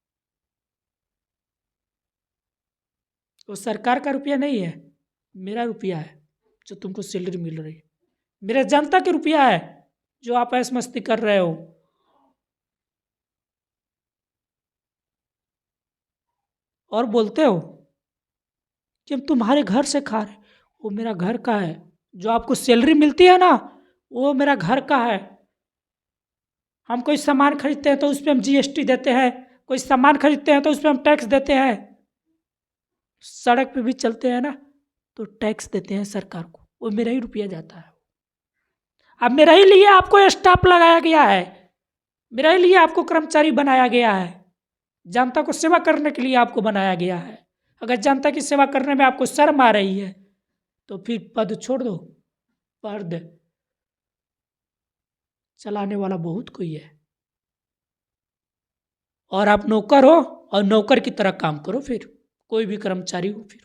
वो सरकार का रुपया नहीं है, मेरा रुपया है जो तुमको सैलरी मिल रही है, मेरे जनता की रुपया है जो आप ऐश मस्ती कर रहे हो। और बोलते हो कि हम तुम्हारे घर से खा रहे, वो मेरा घर का है। जो आपको सैलरी मिलती है ना, वो मेरा घर का है। हम कोई सामान खरीदते हैं तो उस पर हम जीएसटी देते हैं, कोई सामान खरीदते हैं तो उस पर हम टैक्स देते हैं, सड़क पे भी चलते हैं ना तो टैक्स देते हैं सरकार को, वो मेरा ही रुपया जाता है। अब मेरा ही लिए आपको स्टाफ लगाया गया है, मेरा ही लिए आपको कर्मचारी बनाया गया है, जनता को सेवा करने के लिए आपको बनाया गया है। अगर जनता की सेवा करने में आपको शर्म आ रही है तो फिर पद छोड़ दो, पद चलाने वाला बहुत कोई है, और आप नौकर हो और नौकर की तरह काम करो। फिर कोई भी कर्मचारी हो, फिर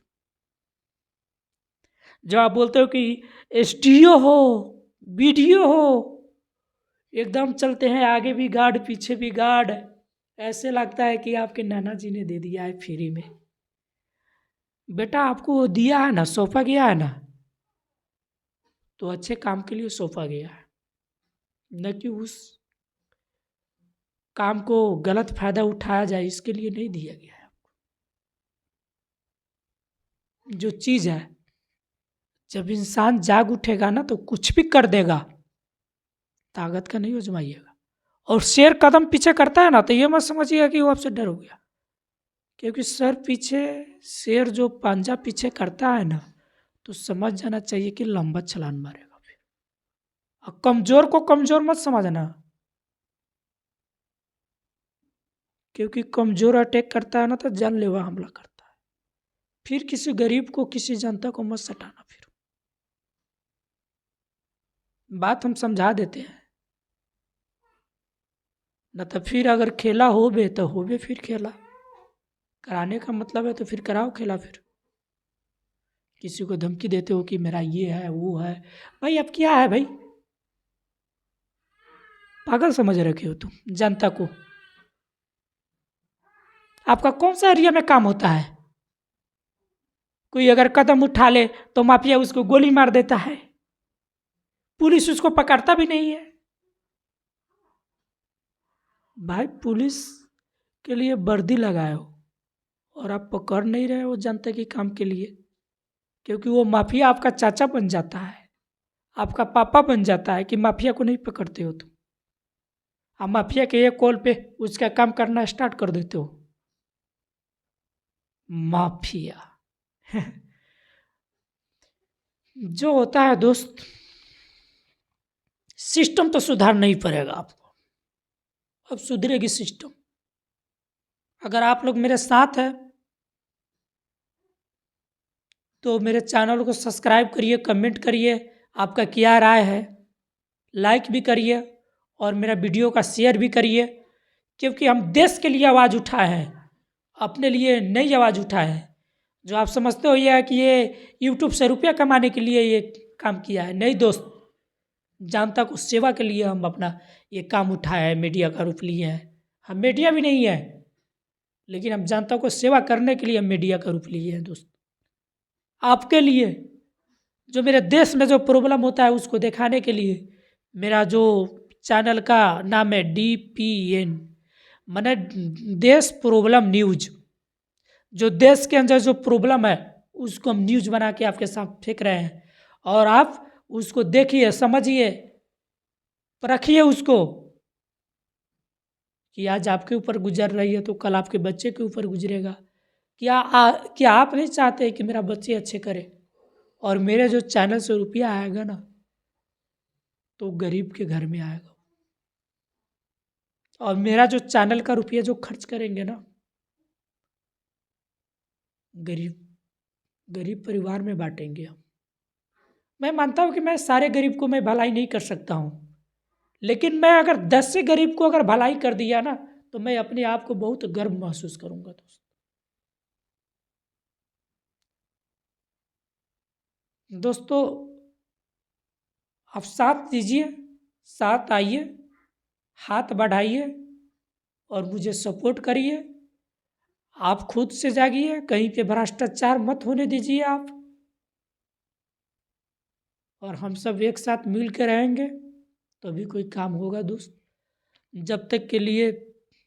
जब आप बोलते हो कि एसडीओ हो, बीडीओ हो, एकदम चलते हैं आगे भी गार्ड पीछे भी गार्ड, ऐसे लगता है कि आपके नाना जी ने दे दिया है फ्री में। बेटा आपको वो दिया है ना, सौंपा गया है ना, तो अच्छे काम के लिए सौंपा गया है, न कि उस काम को गलत फायदा उठाया जाए इसके लिए नहीं दिया गया है आपको। जो चीज़ है, जब इंसान जाग उठेगा ना तो कुछ भी कर देगा, ताकत का नहीं आजमाइएगा। और शेर कदम पीछे करता है ना, तो ये मत समझिएगा कि वो आपसे डर हो गया, क्योंकि सर पीछे शेर जो पंजा पीछे करता है ना, तो समझ जाना चाहिए कि लंबा छलांग मारेगा फिर। और कमजोर को कमजोर मत समझना, क्योंकि कमजोर अटैक करता है ना तो जानलेवा हमला करता है। फिर किसी गरीब को, किसी जनता को मत सताना। फिर बात हम समझा देते हैं, न तो फिर अगर खेला हो बे तो हो बे, फिर खेला कराने का मतलब है तो फिर कराओ खेला। फिर किसी को धमकी देते हो कि मेरा ये है वो है, भाई अब क्या है भाई, पागल समझ रखे हो तुम जनता को। आपका कौन सा एरिया में काम होता है? कोई अगर कदम उठा ले तो माफिया उसको गोली मार देता है, पुलिस उसको पकड़ता भी नहीं है। भाई पुलिस के लिए वर्दी लगाए हो और आप पकड़ नहीं रहे हो जनता के काम के लिए, क्योंकि वो माफिया आपका चाचा बन जाता है, आपका पापा बन जाता है कि माफिया को नहीं पकड़ते हो तुम। आप माफिया के एक कॉल पे उसका काम करना स्टार्ट कर देते हो। माफिया जो होता है दोस्त, सिस्टम तो सुधारना ही पड़ेगा आपको। अब सुधरेगी सिस्टम अगर आप लोग मेरे साथ हैं तो मेरे चैनल को सब्सक्राइब करिए, कमेंट करिए, आपका क्या राय है, लाइक भी करिए और मेरा वीडियो का शेयर भी करिए, क्योंकि हम देश के लिए आवाज़ उठाए हैं, अपने लिए नई आवाज़ उठाए हैं। जो आप समझते हो ये है कि ये यूट्यूब से रुपया कमाने के लिए ये काम किया है, नहीं दोस्त, जनता को सेवा के लिए हम अपना ये काम उठाया है, मीडिया का रूप लिए हैं। हम मीडिया भी नहीं है, लेकिन हम जनता को सेवा करने के लिए हम मीडिया का रूप लिए हैं दोस्त। आपके लिए जो मेरे देश में जो प्रॉब्लम होता है उसको दिखाने के लिए मेरा जो चैनल का नाम है DPN, माने देश प्रॉब्लम न्यूज। जो देश के अंदर जो प्रॉब्लम है उसको हम न्यूज बना के आपके साथ फेंक रहे हैं, और आप उसको देखिए, समझिए, परखिए उसको कि आज आपके ऊपर गुजर रही है तो कल आपके बच्चे के ऊपर गुजरेगा। क्या आप नहीं चाहते कि मेरा बच्चे अच्छे करे और मेरे जो चैनल से रुपया आएगा ना तो गरीब के घर में आएगा, और मेरा जो चैनल का रुपया जो खर्च करेंगे ना गरीब गरीब परिवार में बांटेंगे हम। मैं मानता हूँ कि मैं सारे गरीब को मैं भलाई नहीं कर सकता हूँ, लेकिन मैं अगर 10 से गरीब को अगर भलाई कर दिया ना तो मैं अपने आप को बहुत गर्व महसूस करूंगा दोस्तों। आप साथ दीजिए, साथ आइए, हाथ बढ़ाइए और मुझे सपोर्ट करिए। आप खुद से जागिए, कहीं पे भ्रष्टाचार मत होने दीजिए आप, और हम सब एक साथ मिल के रहेंगे तभी कोई काम होगा दोस्त। जब तक के लिए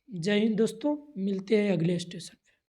जय हिंद दोस्तों, मिलते हैं अगले स्टेशन।